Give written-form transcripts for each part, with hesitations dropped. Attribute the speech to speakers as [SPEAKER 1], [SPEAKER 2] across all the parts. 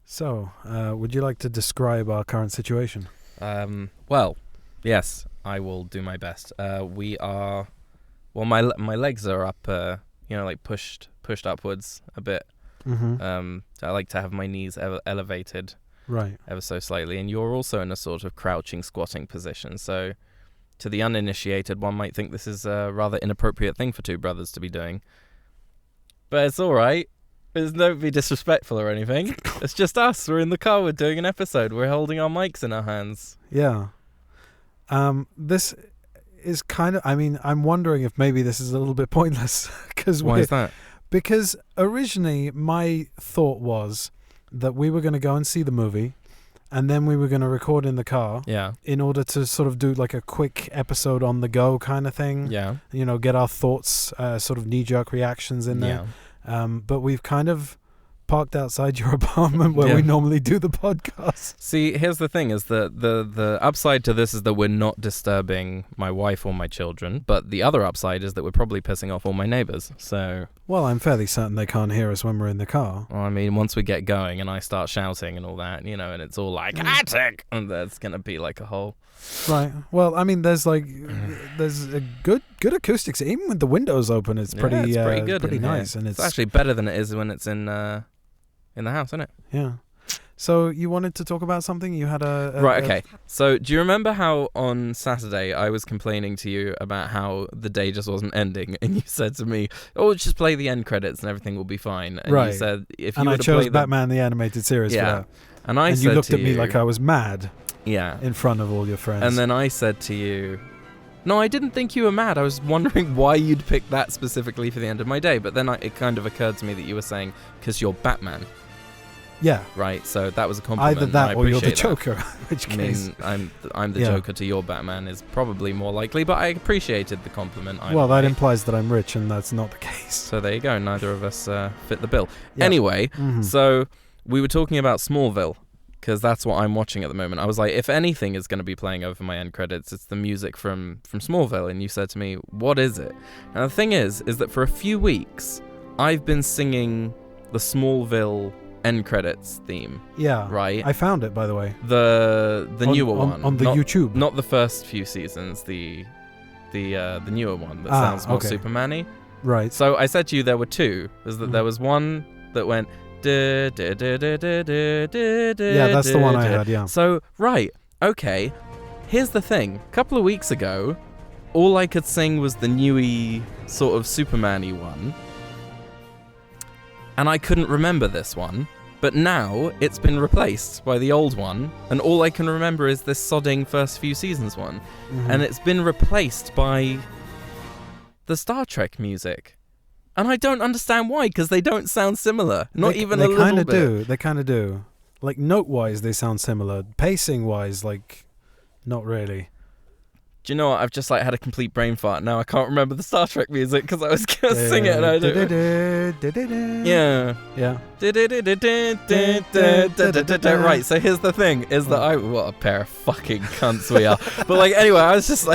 [SPEAKER 1] So, would you like to describe our current situation?
[SPEAKER 2] Well, yes, I will do my best. We are... Well, my legs are up, like pushed upwards a bit.
[SPEAKER 1] Mm-hmm.
[SPEAKER 2] So I like to have my knees elevated
[SPEAKER 1] Right.
[SPEAKER 2] ever so slightly. And you're also in a sort of crouching, squatting position. So to the uninitiated, one might think this is a rather inappropriate thing for two brothers to be doing. But it's all right. Don't be disrespectful or anything. It's just us. We're in the car. We're doing an episode. We're holding our mics in our hands.
[SPEAKER 1] Yeah. This is kind of... I mean, I'm wondering if maybe this is a little bit pointless.
[SPEAKER 2] Why is that?
[SPEAKER 1] Because originally my thought was that we were going to go and see the movie and then we were going to record in the car in order to sort of do like a quick episode on the go kind of thing.
[SPEAKER 2] Yeah.
[SPEAKER 1] Get our thoughts, sort of knee-jerk reactions in there. But we've kind of parked outside your apartment where we normally do the podcast.
[SPEAKER 2] See, here's the thing, is that the upside to this is that we're not disturbing my wife or my children, but the other upside is that we're probably pissing off all my neighbours, so...
[SPEAKER 1] Well, I'm fairly certain they can't hear us when we're in the car.
[SPEAKER 2] Well, I mean, once we get going and I start shouting and all that, and it's all like, attic! And that's going to be like a whole...
[SPEAKER 1] Right. Well, I mean, there's a good acoustics. Even with the windows open, it's pretty
[SPEAKER 2] good,
[SPEAKER 1] pretty nice. And
[SPEAKER 2] it's actually better than it is when it's in the house, isn't it?
[SPEAKER 1] Yeah. So you wanted to talk about something? You had
[SPEAKER 2] Right, okay. So do you remember how on Saturday I was complaining to you about how the day just wasn't ending, and you said to me, "Oh, just play the end credits and everything will be fine." And
[SPEAKER 1] right.
[SPEAKER 2] You said if you
[SPEAKER 1] and
[SPEAKER 2] were
[SPEAKER 1] I
[SPEAKER 2] to
[SPEAKER 1] chose
[SPEAKER 2] play
[SPEAKER 1] Batman the Animated Series for that.
[SPEAKER 2] And I
[SPEAKER 1] and
[SPEAKER 2] said
[SPEAKER 1] you looked
[SPEAKER 2] to
[SPEAKER 1] at me like I was mad.
[SPEAKER 2] Yeah.
[SPEAKER 1] In front of all your friends.
[SPEAKER 2] And then I said to you, no, I didn't think you were mad. I was wondering why you'd pick that specifically for the end of my day. But then it kind of occurred to me that you were saying, because you're Batman.
[SPEAKER 1] Yeah.
[SPEAKER 2] Right, so that was a compliment.
[SPEAKER 1] Either that or you're the Joker. Which case...
[SPEAKER 2] I mean, I'm the Joker to your Batman is probably more likely, but I appreciated the compliment.
[SPEAKER 1] Well, that implies that I'm rich, and that's not the case.
[SPEAKER 2] So there you go. Neither of us fit the bill. Yeah. Anyway, so we were talking about Smallville, because that's what I'm watching at the moment. I was like, if anything is going to be playing over my end credits, it's the music from Smallville. And you said to me, what is it? Now, the thing is that for a few weeks, I've been singing the Smallville end credits theme.
[SPEAKER 1] Yeah.
[SPEAKER 2] Right?
[SPEAKER 1] I found it, by the way.
[SPEAKER 2] The newer one.
[SPEAKER 1] On the YouTube.
[SPEAKER 2] Not the first few seasons, the newer one that sounds more Superman-y.
[SPEAKER 1] Right.
[SPEAKER 2] So I said to you there were two. There was one that went... Yeah,
[SPEAKER 1] that's the one I had, yeah.
[SPEAKER 2] So, right, okay. Here's the thing. A couple of weeks ago, all I could sing was the newy, sort of Superman-y one. And I couldn't remember this one. But now, it's been replaced by the old one. And all I can remember is this sodding first few seasons one. And it's been replaced by the Star Trek music. And I don't understand why, because they don't sound similar. Not even a little bit.
[SPEAKER 1] They kind of do. Like, note-wise, they sound similar. Pacing-wise, like, not really.
[SPEAKER 2] Do you know what? I've just, had a complete brain fart. Now I can't remember the Star Trek music, because I was going to sing it, and I don't... Yeah.
[SPEAKER 1] Yeah.
[SPEAKER 2] Right, so here's the thing, is that what a pair of fucking cunts we are. But, anyway, I was just,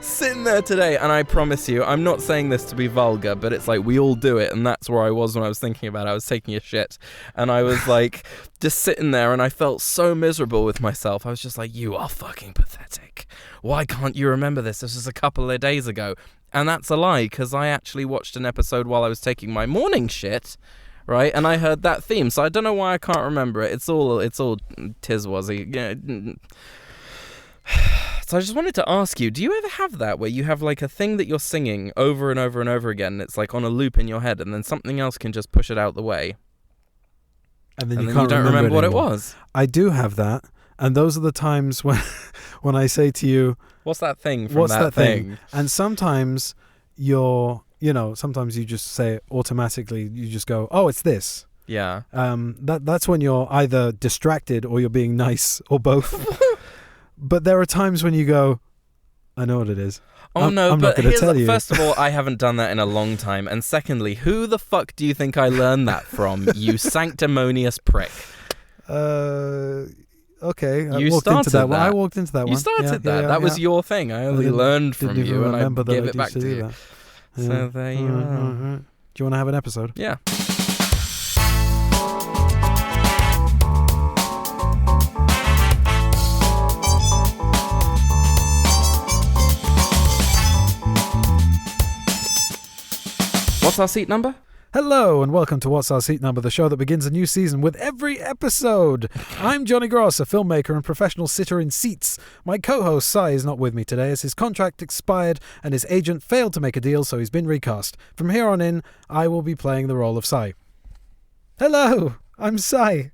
[SPEAKER 2] sitting there today, and I promise you, I'm not saying this to be vulgar, but it's we all do it, and that's where I was when I was thinking about it. I was taking a shit, and I was just sitting there, and I felt so miserable with myself. I was just you are fucking pathetic. Why can't you remember this? This was a couple of days ago. And that's a lie, because I actually watched an episode while I was taking my morning shit, right? And I heard that theme, so I don't know why I can't remember it. It's all tizwazzy. So I just wanted to ask you, do you ever have that where you have a thing that you're singing over and over and over again, and it's on a loop in your head, and then something else can just push it out the way?
[SPEAKER 1] And then you
[SPEAKER 2] don't remember what it was?
[SPEAKER 1] I do have that, and those are the times when I say to you,
[SPEAKER 2] what's that thing from that thing?
[SPEAKER 1] And sometimes sometimes you just say it automatically, you just go, oh, it's this.
[SPEAKER 2] Yeah.
[SPEAKER 1] That's when you're either distracted or you're being nice, or both. But there are times when you go, I know what it is.
[SPEAKER 2] I'm not going to
[SPEAKER 1] tell you.
[SPEAKER 2] First of all, I haven't done that in a long time. And secondly, who the fuck do you think I learned that from, you sanctimonious prick?
[SPEAKER 1] Okay.
[SPEAKER 2] You started that.
[SPEAKER 1] I walked into that one.
[SPEAKER 2] You started that. That was your thing. I only learned from you, and I gave it back to you. So there you are.
[SPEAKER 1] Do you want to have an episode?
[SPEAKER 2] Yeah. What's our seat number?
[SPEAKER 1] Hello and welcome to What's Our Seat Number, the show that begins a new season with every episode. I'm Johnny Gross, a filmmaker and professional sitter in seats. My co-host Sai is not with me today as his contract expired and his agent failed to make a deal, so he's been recast. From here on in, I will be playing the role of Sai. Hello, I'm Sai.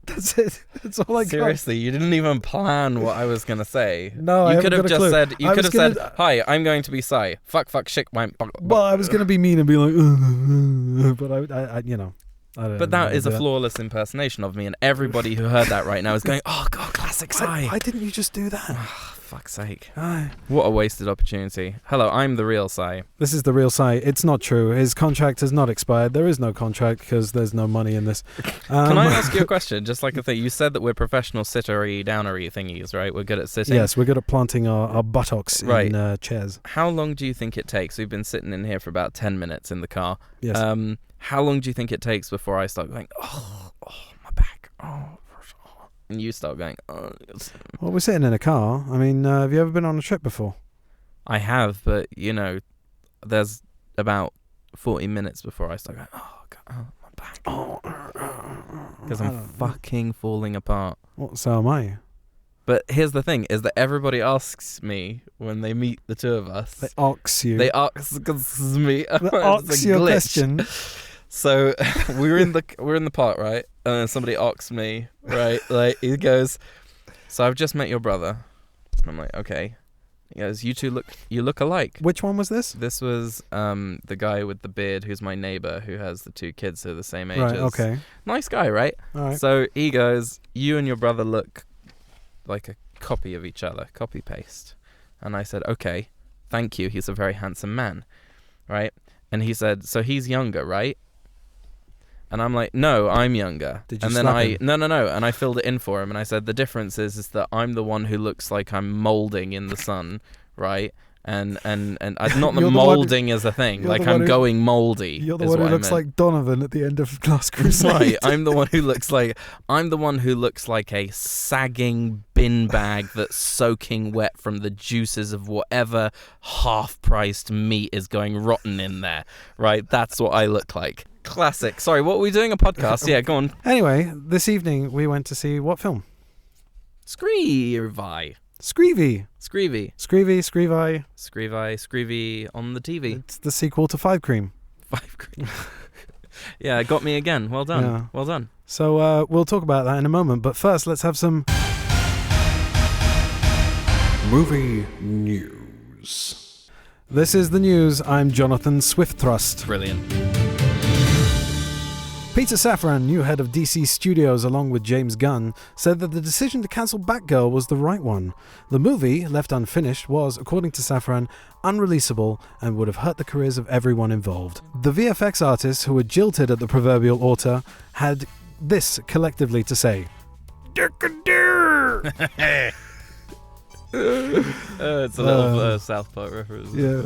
[SPEAKER 1] That's it. That's all I got.
[SPEAKER 2] Seriously, you didn't even plan what I was gonna say.
[SPEAKER 1] No,
[SPEAKER 2] you
[SPEAKER 1] I
[SPEAKER 2] could
[SPEAKER 1] haven't
[SPEAKER 2] have
[SPEAKER 1] got a
[SPEAKER 2] just
[SPEAKER 1] clue.
[SPEAKER 2] said. You could have said, "Hi, I'm going to be Sai." Fuck, shit, wank.
[SPEAKER 1] Well, I was going to be mean and be like, but I don't
[SPEAKER 2] But that is a flawless impersonation of me, and everybody who heard that right now is going, "Oh God, classic Sai."
[SPEAKER 1] Why didn't you just do that?
[SPEAKER 2] Fuck's sake. What a wasted opportunity. Hello, I'm the real Sai.
[SPEAKER 1] This is the real Sai. It's not true. His contract has not expired. There is no contract because there's no money in this.
[SPEAKER 2] Can I ask you a question? Just like a thing. You said that we're professional sittery, downery thingies, right? We're good at sitting.
[SPEAKER 1] Yes, we're good at planting our buttocks in chairs.
[SPEAKER 2] How long do you think it takes? We've been sitting in here for about 10 minutes in the car.
[SPEAKER 1] Yes.
[SPEAKER 2] How long do you think it takes before I start going, oh my back, and you start going, oh.
[SPEAKER 1] Well, we're sitting in a car. I mean, have you ever been on a trip before?
[SPEAKER 2] I have, but, there's about 40 minutes before I start going, oh, God, my back. Because I'm fucking falling apart.
[SPEAKER 1] Well, so am I.
[SPEAKER 2] But here's the thing, is that everybody asks me when they meet the two of us.
[SPEAKER 1] They ask you.
[SPEAKER 2] They ask me.
[SPEAKER 1] They ask your question.
[SPEAKER 2] So we're in the park, right? And then somebody asks me, right? Like he goes, "So I've just met your brother." And I'm like, "Okay." He goes, "You look alike."
[SPEAKER 1] Which one was this?
[SPEAKER 2] This was the guy with the beard who's my neighbor who has the two kids who are the same age.
[SPEAKER 1] Right. Okay.
[SPEAKER 2] Nice guy, right?
[SPEAKER 1] All right.
[SPEAKER 2] So he goes, "You and your brother look like a copy of each other, copy paste." And I said, "Okay, thank you. He's a very handsome man, right?" And he said, "So he's younger, right?" And I'm like, "No, I'm younger."
[SPEAKER 1] Did you
[SPEAKER 2] and then No. And I filled it in for him, and I said, "The difference is that I'm the one who looks like I'm molding in the sun, right? And not the molding as a thing, like I'm going moldy."
[SPEAKER 1] You're the one who looks like Donovan at the end of Last Crusade.
[SPEAKER 2] Right, I'm the one who looks like a sagging bin bag that's soaking wet from the juices of whatever half-priced meat is going rotten in there. Right, that's what I look like. Classic. Sorry, what were we doing? A podcast? Yeah, go on.
[SPEAKER 1] Anyway, this evening we went to see what film?
[SPEAKER 2] SCREAVI.
[SPEAKER 1] SCREAVI.
[SPEAKER 2] SCREAVI on the TV.
[SPEAKER 1] It's the sequel to Five Cream.
[SPEAKER 2] Five Cream. Yeah, it got me again. Well done. Yeah. Well done.
[SPEAKER 1] So we'll talk about that in a moment, but first let's have some movie news. This is the news. I'm Jonathan Swiftthrust.
[SPEAKER 2] Brilliant.
[SPEAKER 1] Peter Safran, new head of DC Studios along with James Gunn, said that the decision to cancel Batgirl was the right one. The movie, left unfinished, was, according to Safran, unreleasable and would have hurt the careers of everyone involved. The VFX artists who were jilted at the proverbial altar had this collectively to say.
[SPEAKER 2] It's a little South Park reference.
[SPEAKER 1] Yeah.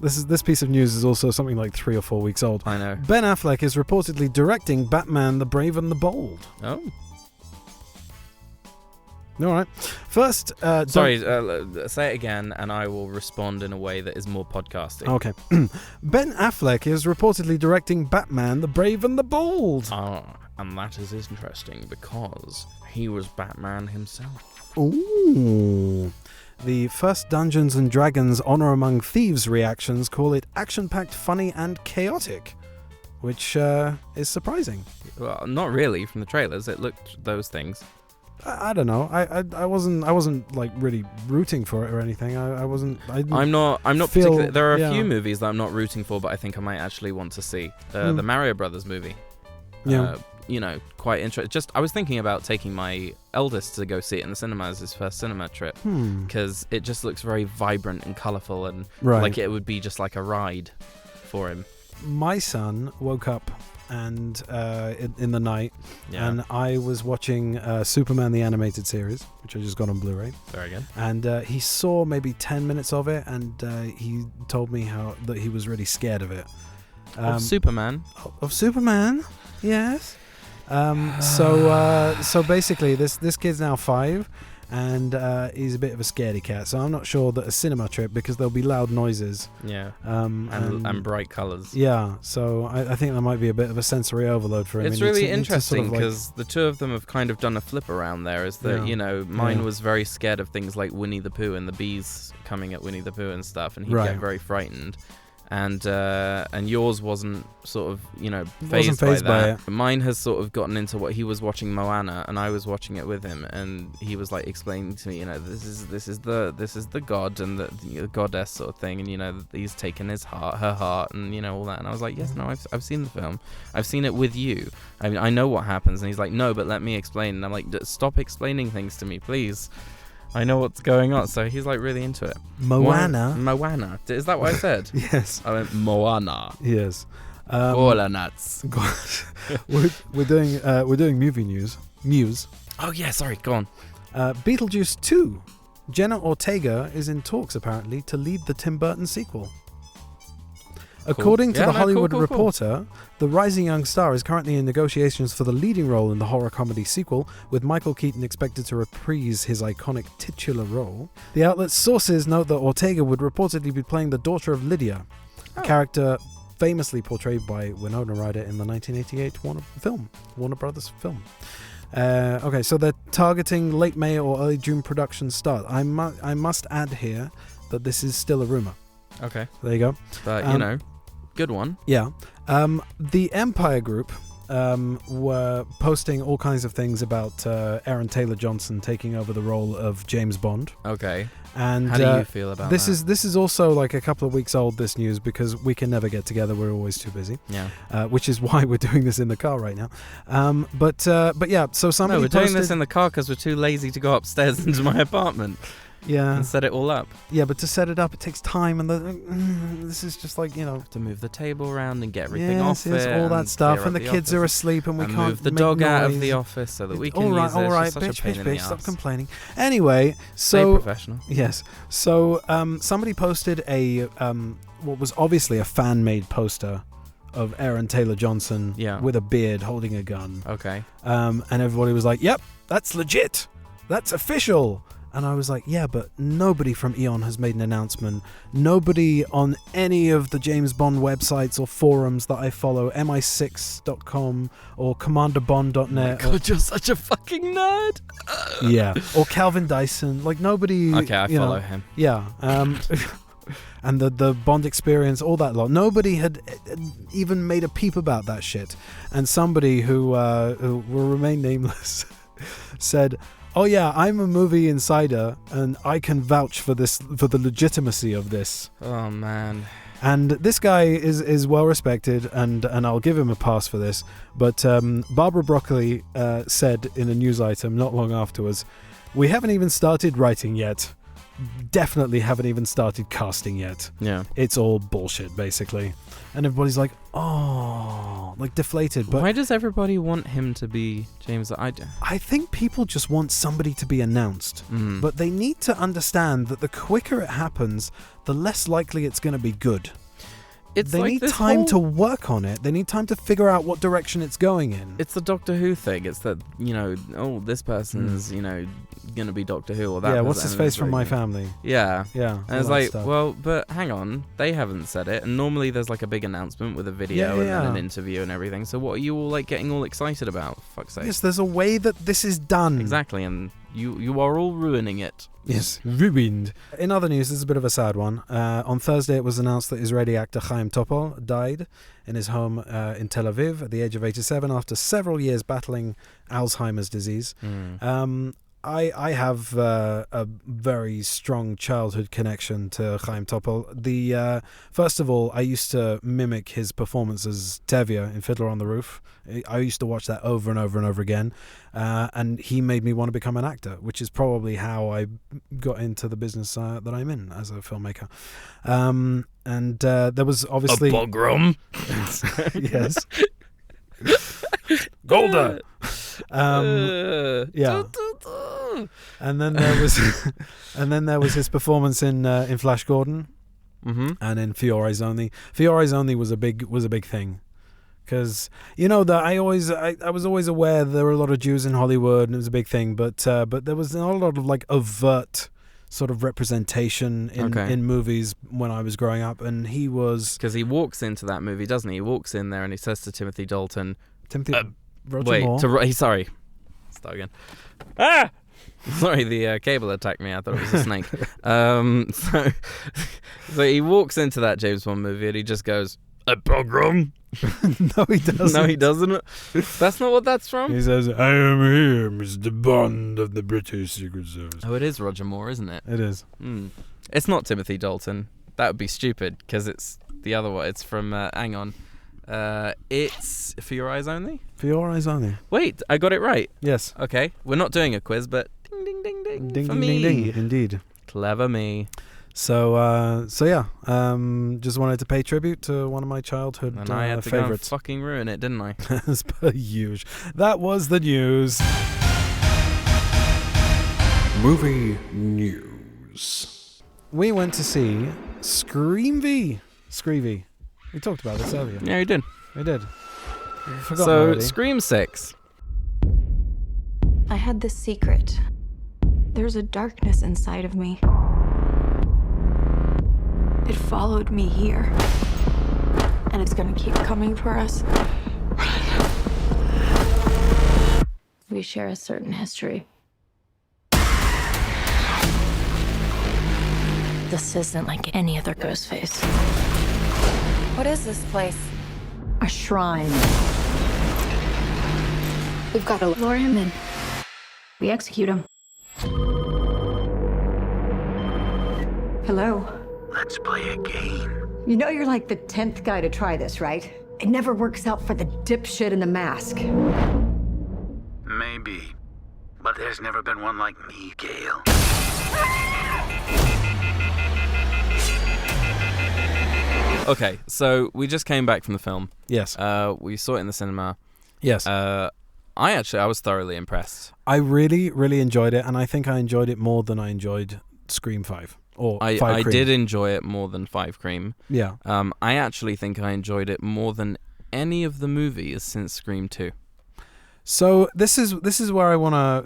[SPEAKER 1] This piece of news is also something like 3 or 4 weeks old.
[SPEAKER 2] I know.
[SPEAKER 1] Ben Affleck is reportedly directing Batman: The Brave and the Bold.
[SPEAKER 2] Oh.
[SPEAKER 1] All right. First,
[SPEAKER 2] sorry. Say it again, and I will respond in a way that is more podcasting.
[SPEAKER 1] Okay. Ben Affleck is reportedly directing Batman: The Brave and the Bold.
[SPEAKER 2] And that is interesting because he was Batman himself.
[SPEAKER 1] Ooh. The first Dungeons & Dragons Honor Among Thieves reactions call it action-packed, funny, and chaotic, which is surprising.
[SPEAKER 2] Well, not really. From the trailers, it looked those things.
[SPEAKER 1] I don't know. I wasn't like really rooting for it or anything. I'm not
[SPEAKER 2] particularly. There are a few movies that I'm not rooting for, but I think I might actually want to see. The Mario Brothers movie.
[SPEAKER 1] Yeah.
[SPEAKER 2] Quite interesting. I was thinking about taking my eldest to go see it in the cinema as his first cinema trip because it just looks very vibrant and colourful and like it would be just like a ride for him.
[SPEAKER 1] My son woke up and in the night, and I was watching Superman the Animated Series, which I just got on Blu-ray.
[SPEAKER 2] Very good.
[SPEAKER 1] And he saw maybe 10 minutes of it, and he told me that he was really scared of it.
[SPEAKER 2] Of Superman?
[SPEAKER 1] Of Superman, yes. So basically, this kid's now 5, and he's a bit of a scaredy cat. So I'm not sure that a cinema trip, because there'll be loud noises.
[SPEAKER 2] Yeah. And bright colours.
[SPEAKER 1] Yeah. So I think there might be a bit of a sensory overload for him.
[SPEAKER 2] It's really interesting because the two of them have kind of done a flip around there. Is that mine was very scared of things like Winnie the Pooh and the bees coming at Winnie the Pooh and stuff, and he'd get very frightened. And yours wasn't sort of phased by that. Mine has sort of gotten into what he was watching Moana, and I was watching it with him, and he was like explaining to me, this is the god and the goddess sort of thing, and he's taken her heart, and all that. And I was like, yes, no, I've seen the film, I've seen it with you. I mean, I know what happens. And he's like, no, but let me explain. And I'm like, stop explaining things to me, please. I know what's going on. So he's like really into it.
[SPEAKER 1] Moana.
[SPEAKER 2] Is that what I said?
[SPEAKER 1] Yes.
[SPEAKER 2] I went Moana.
[SPEAKER 1] Yes.
[SPEAKER 2] Cola nuts.
[SPEAKER 1] we're doing movie news.
[SPEAKER 2] Oh yeah, sorry. Go on.
[SPEAKER 1] Beetlejuice 2. Jenna Ortega is in talks apparently to lead the Tim Burton sequel. According to the Hollywood Reporter, the rising young star is currently in negotiations for the leading role in the horror comedy sequel, with Michael Keaton expected to reprise his iconic titular role. The outlet's sources note that Ortega would reportedly be playing the daughter of Lydia, a character famously portrayed by Winona Ryder in the 1988 Warner Brothers film. Okay, so they're targeting late May or early June production start. I must add here that this is still a rumor.
[SPEAKER 2] Okay.
[SPEAKER 1] There you go.
[SPEAKER 2] But, good one.
[SPEAKER 1] Yeah. The Empire Group were posting all kinds of things about Aaron Taylor-Johnson taking over the role of James Bond.
[SPEAKER 2] Okay.
[SPEAKER 1] And
[SPEAKER 2] how do you feel about
[SPEAKER 1] this
[SPEAKER 2] that?
[SPEAKER 1] This is also like a couple of weeks old, this news, because we can never get together. We're always too busy.
[SPEAKER 2] Yeah.
[SPEAKER 1] Which is why we're doing this in the car right now. But yeah, so somebody
[SPEAKER 2] we're doing this in the car because we're too lazy to go upstairs into my apartment.
[SPEAKER 1] Yeah.
[SPEAKER 2] And set it all up.
[SPEAKER 1] Yeah, but to set it up, it takes time, and this is just like,
[SPEAKER 2] to move the table around and get everything off it.
[SPEAKER 1] all that stuff, and the kids are asleep, and we can't
[SPEAKER 2] move the dog out of the office so that we can use it.
[SPEAKER 1] All right, bitch, stop complaining. Anyway, so...
[SPEAKER 2] Stay professional.
[SPEAKER 1] Yes. So, somebody posted a, what was obviously a fan-made poster of Aaron Taylor-Johnson with a beard holding a gun.
[SPEAKER 2] Okay.
[SPEAKER 1] And everybody was like, yep, that's legit. That's official. And I was like, yeah, but nobody from Eon has made an announcement. Nobody on any of the James Bond websites or forums that I follow, mi6.com or commanderbond.net.
[SPEAKER 2] Oh my God, you're such a fucking nerd.
[SPEAKER 1] Yeah. Or Calvin Dyson. Like, nobody...
[SPEAKER 2] Okay, I follow him.
[SPEAKER 1] Yeah. And the Bond experience, all that lot. Nobody had even made a peep about that shit. And somebody who will remain nameless said... Oh yeah, I'm a movie insider, and I can vouch for the legitimacy of this.
[SPEAKER 2] Oh man.
[SPEAKER 1] And this guy is well respected, and I'll give him a pass for this. But Barbara Broccoli said in a news item not long afterwards, "We haven't even started writing yet. Definitely haven't even started casting yet.
[SPEAKER 2] Yeah,
[SPEAKER 1] it's all bullshit, basically." And everybody's like, "Oh," like deflated. But
[SPEAKER 2] why does everybody want him to be James?
[SPEAKER 1] I think people just want somebody to be announced. But they need to understand that the quicker it happens, the less likely it's going to be good. They need time to work on it. They need time to figure out what direction it's going in.
[SPEAKER 2] It's the Doctor Who thing. It's that, this person's, going to be Doctor Who or that.
[SPEAKER 1] Yeah, what's his face from My Family?
[SPEAKER 2] Yeah.
[SPEAKER 1] Yeah.
[SPEAKER 2] And it's like, well, but hang on. They haven't said it. And normally there's like a big announcement with a video and then an interview and everything. So what are you all like getting all excited about? For fuck's sake.
[SPEAKER 1] Yes, there's a way that this is done.
[SPEAKER 2] Exactly. And you are all ruining it.
[SPEAKER 1] Yes, ruined. In other news, this is a bit of a sad one. On Thursday, it was announced that Israeli actor Chaim Topol died in his home in Tel Aviv at the age of 87 after several years battling Alzheimer's disease. I have a very strong childhood connection to Chaim Topol. First of all, I used to mimic his performance as Tevye in Fiddler on the Roof. I used to watch that over and over and over again, and he made me want to become an actor, which is probably how I got into the business that I'm in as a filmmaker. And there was obviously...
[SPEAKER 2] A pogrom?
[SPEAKER 1] Yes. Golda! Yeah. And then there was his performance in Flash Gordon, and in Fiore's Only. Fiore's Only was a big thing, Because that I was always aware there were a lot of Jews in Hollywood and it was a big thing, but there was not a lot of like overt sort of representation in movies when I was growing up, and he was,
[SPEAKER 2] because he walks into that movie, doesn't he? He walks in there and he says to Timothy Dalton,
[SPEAKER 1] Roger Moore.
[SPEAKER 2] Sorry, start again. Ah. Sorry, the cable attacked me. I thought it was a snake. So he walks into that James Bond movie and he just goes, "A pogrom."
[SPEAKER 1] No, he doesn't.
[SPEAKER 2] No, he doesn't. That's not what that's from.
[SPEAKER 1] He says, "I am here, Mr. Bond of the British Secret Service."
[SPEAKER 2] Oh, it is Roger Moore, isn't it?
[SPEAKER 1] It is.
[SPEAKER 2] It's not Timothy Dalton. That would be stupid because it's the other one. It's from. Hang on. It's For Your Eyes Only.
[SPEAKER 1] For Your Eyes Only.
[SPEAKER 2] Wait, I got it right.
[SPEAKER 1] Yes.
[SPEAKER 2] Okay, we're not doing a quiz, but ding ding ding ding.
[SPEAKER 1] Ding
[SPEAKER 2] for
[SPEAKER 1] ding
[SPEAKER 2] me.
[SPEAKER 1] ding ding. Indeed.
[SPEAKER 2] Clever me.
[SPEAKER 1] So yeah. Just wanted to pay tribute to one of my childhood
[SPEAKER 2] and I had to
[SPEAKER 1] favorites.
[SPEAKER 2] go and fucking ruin it, didn't I?
[SPEAKER 1] As per usual. That was the news. Movie news. We went to see SCREAVI. We talked about this earlier.
[SPEAKER 2] Yeah, we did.
[SPEAKER 1] We did.
[SPEAKER 2] So, Scream 6.
[SPEAKER 3] I had this secret. There's a darkness inside of me. It followed me here. And it's gonna keep coming for us. We share a certain history. This isn't like any other ghost face.
[SPEAKER 4] What is this place?
[SPEAKER 3] A shrine. We've got to lure him in. We execute him.
[SPEAKER 5] Hello.
[SPEAKER 6] Let's play a game.
[SPEAKER 5] You know you're like the 10th guy to try this, right? It never works out for the dipshit in the mask.
[SPEAKER 6] Maybe. But there's never been one like me, Gail.
[SPEAKER 2] Okay, so we just came back from the film.
[SPEAKER 1] Yes.
[SPEAKER 2] We saw it in the cinema.
[SPEAKER 1] Yes.
[SPEAKER 2] I was thoroughly impressed.
[SPEAKER 1] I really, really enjoyed it, and I think I enjoyed it more than I enjoyed Scream 5. Or 5 Cream.
[SPEAKER 2] I did enjoy it more than 5 Cream.
[SPEAKER 1] Yeah.
[SPEAKER 2] I actually think I enjoyed it more than any of the movies since Scream 2.
[SPEAKER 1] So this is where I wanna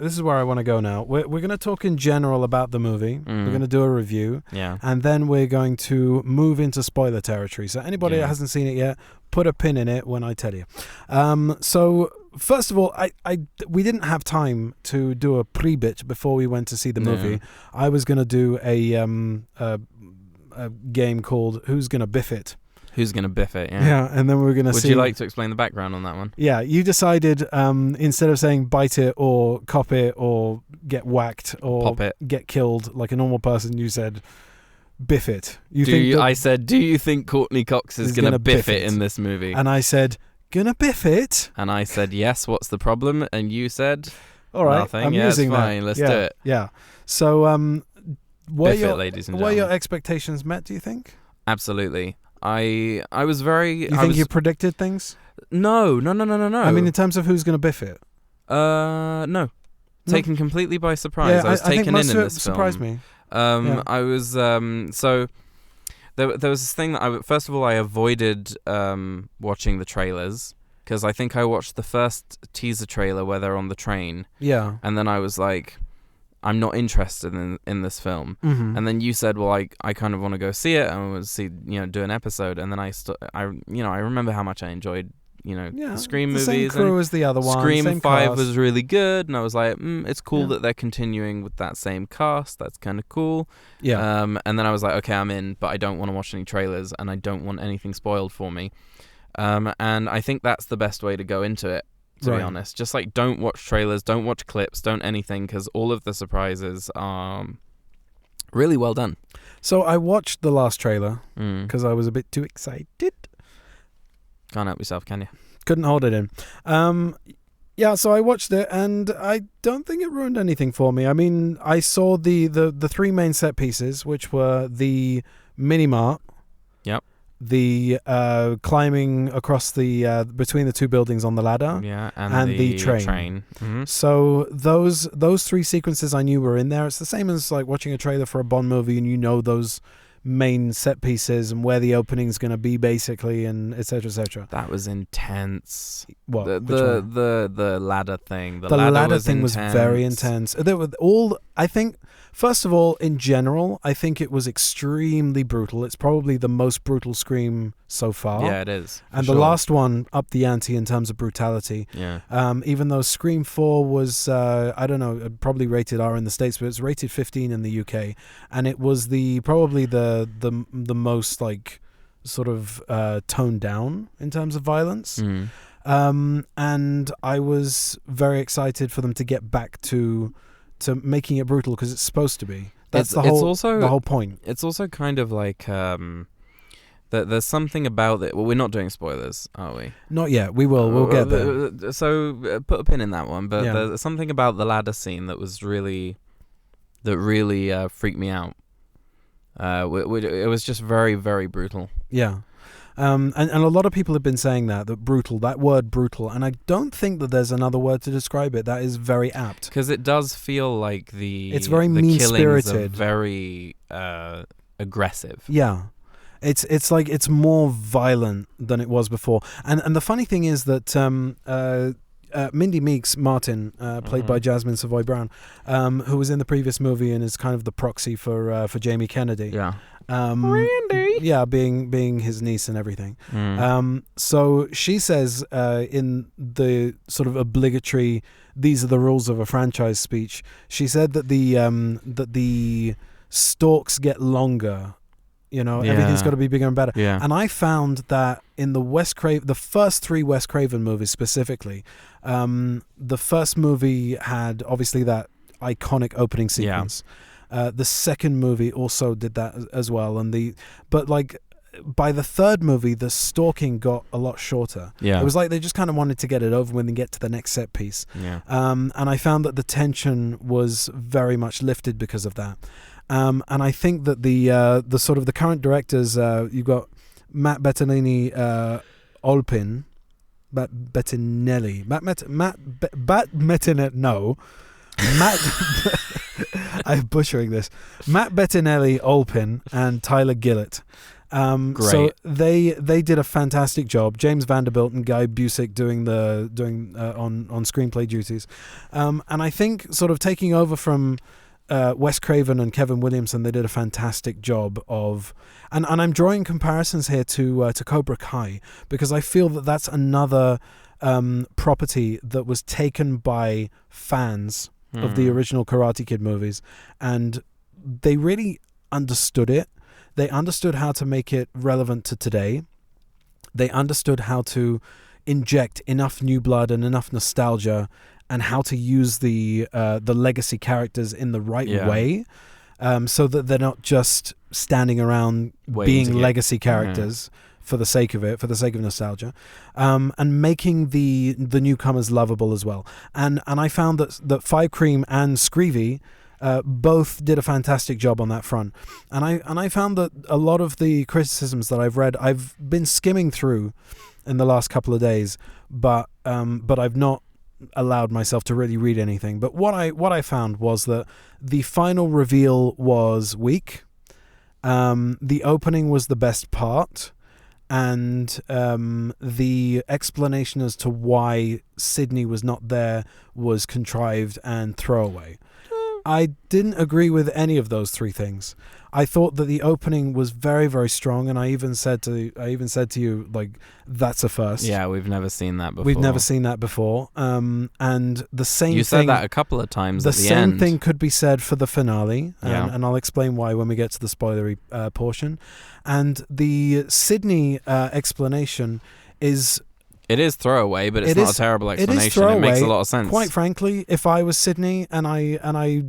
[SPEAKER 1] go now. We're gonna talk in general about the movie. We're gonna do a review.
[SPEAKER 2] Yeah.
[SPEAKER 1] And then we're going to move into spoiler territory. So anybody that hasn't seen it yet, put a pin in it when I tell you. So first of all, we didn't have time to do a pre-bit before we went to see the movie. I was gonna do a game called Who's Gonna Biff It.
[SPEAKER 2] Who's going to biff it? Yeah.
[SPEAKER 1] Yeah, and then we're going to see...
[SPEAKER 2] Would you like to explain the background on that one?
[SPEAKER 1] Yeah, you decided instead of saying bite it or cop it or get whacked or
[SPEAKER 2] pop it,
[SPEAKER 1] get killed like a normal person, you said biff it.
[SPEAKER 2] I said, do you think Courtney Cox is going to biff it in this movie?
[SPEAKER 1] And I said, gonna biff it?
[SPEAKER 2] And I said, yes, what's the problem? And you said,
[SPEAKER 1] all right,
[SPEAKER 2] nothing.
[SPEAKER 1] I'm
[SPEAKER 2] yeah,
[SPEAKER 1] using
[SPEAKER 2] it's fine,
[SPEAKER 1] that.
[SPEAKER 2] Let's do it.
[SPEAKER 1] Yeah. So, were
[SPEAKER 2] ladies and gentlemen.
[SPEAKER 1] your expectations met, do you think?
[SPEAKER 2] Absolutely. I was very...
[SPEAKER 1] You think you predicted things?
[SPEAKER 2] No.
[SPEAKER 1] I mean, in terms of who's going to biff it?
[SPEAKER 2] No. Taken completely by surprise.
[SPEAKER 1] Yeah,
[SPEAKER 2] I was taken in this film.
[SPEAKER 1] Surprised me.
[SPEAKER 2] I was... so there was this thing that first of all, I avoided watching the trailers because I think I watched the first teaser trailer where they're on the train. Yeah. And then I was like... I'm not interested in this film. Mm-hmm. And then you said, well, I kind of want to go see it and we'll see, do an episode. And then I remember how much I enjoyed, the Scream movies.
[SPEAKER 1] Same crew as the other one.
[SPEAKER 2] Scream
[SPEAKER 1] same
[SPEAKER 2] 5
[SPEAKER 1] cast.
[SPEAKER 2] was really good. And I was like, it's cool that they're continuing with that same cast. That's kind of cool. Yeah. And then I was like, okay, I'm in, but I don't want to watch any trailers and I don't want anything spoiled for me. And I think that's the best way to go into it. To be honest, just like don't watch trailers, don't watch clips, don't anything, because all of the surprises are really well done.
[SPEAKER 1] So I watched the last trailer because I was a bit too excited.
[SPEAKER 2] Can't help yourself, can you?
[SPEAKER 1] Couldn't hold it in. So I watched it and I don't think it ruined anything for me. I mean, I saw the 3 main set pieces, which were the mini mart. Yep. The climbing across the between the 2 buildings on the ladder, and the train. Mm-hmm. So those 3 sequences I knew were in there. It's the same as like watching a trailer for a Bond movie, and those main set pieces and where the opening's going to be, basically, and etc. etc.
[SPEAKER 2] That was intense.
[SPEAKER 1] What?
[SPEAKER 2] The ladder thing.
[SPEAKER 1] The ladder thing was very intense. There were I think, first of all, in general, I think it was extremely brutal. It's probably the most brutal Scream so far.
[SPEAKER 2] Yeah, it is.
[SPEAKER 1] And the last one upped the ante in terms of brutality.
[SPEAKER 2] Yeah.
[SPEAKER 1] Even though Scream 4 was, I don't know, probably rated R in the States, but it's rated 15 in the UK. And it was probably the most, like, sort of toned down in terms of violence. And I was very excited for them to get back to making it brutal, because it's supposed to be. That's the whole point.
[SPEAKER 2] It's also kind of like there's something about it. Well, we're not doing spoilers, are we?
[SPEAKER 1] Not yet. We will. We'll get there.
[SPEAKER 2] So put a pin in that one. But there's something about the ladder scene that really freaked me out. It was just very, very brutal.
[SPEAKER 1] Yeah. And a lot of people have been saying that word brutal, and I don't think that there's another word to describe it that is very apt.
[SPEAKER 2] Because it does feel like
[SPEAKER 1] it's very mean-spirited,
[SPEAKER 2] very aggressive.
[SPEAKER 1] Yeah, it's like it's more violent than it was before. And the funny thing is that Mindy Meeks Martin, played by Jasmine Savoy Brown, who was in the previous movie and is kind of the proxy for Jamie Kennedy.
[SPEAKER 2] Yeah.
[SPEAKER 1] Randy. Yeah, being his niece and everything. So she says in the sort of obligatory "these are the rules of a franchise" speech, she said that the stalks get longer. Everything's got to be bigger and better.
[SPEAKER 2] Yeah.
[SPEAKER 1] And I found that in the first 3 Wes Craven movies specifically, the first movie had obviously that iconic opening sequence. The second movie also did that as well, but like by the third movie, the stalking got a lot shorter.
[SPEAKER 2] Yeah.
[SPEAKER 1] It was like they just kind of wanted to get it over with and get to the next set piece.
[SPEAKER 2] Yeah.
[SPEAKER 1] And I found that the tension was very much lifted because of that. And I think that the sort of the current directors, you've got Matt Bettinelli, I'm butchering this. Matt Bettinelli, Olpin, and Tyler Gillett.
[SPEAKER 2] Great.
[SPEAKER 1] So they did a fantastic job. James Vanderbilt and Guy Busick doing on screenplay duties, and I think sort of taking over from Wes Craven and Kevin Williamson, they did a fantastic job of, and I'm drawing comparisons here to Cobra Kai, because I feel that that's another property that was taken by fans of the original Karate Kid movies, and they really understood it. They understood how to make it relevant to today. They understood how to inject enough new blood and enough nostalgia, and how to use the legacy characters in the right way, so that they're not just standing around being legacy characters for the sake of it, for the sake of nostalgia, and making the newcomers lovable as well. And I found that Five Cream and SCREAVI both did a fantastic job on that front. And I found that a lot of the criticisms that I've read, I've been skimming through in the last couple of days, but I've not allowed myself to really read anything. But what I found was that the final reveal was weak. The opening was the best part, and the explanation as to why Sydney was not there was contrived and throwaway. I didn't agree with any of those 3 things. I thought that the opening was very, very strong, and I even said to you, like, that's a first.
[SPEAKER 2] Yeah, we've never seen that before.
[SPEAKER 1] We've never seen that before. And the same
[SPEAKER 2] You
[SPEAKER 1] thing,
[SPEAKER 2] said that a couple of times at the
[SPEAKER 1] same
[SPEAKER 2] end.
[SPEAKER 1] thing could be said for the finale,
[SPEAKER 2] Yeah.
[SPEAKER 1] and I'll explain why when we get to the spoilery portion. And the Sydney explanation is...
[SPEAKER 2] It is throwaway, but it's not a terrible explanation.
[SPEAKER 1] It is throwaway.
[SPEAKER 2] It makes a lot of sense.
[SPEAKER 1] Quite frankly, if I was Sydney and I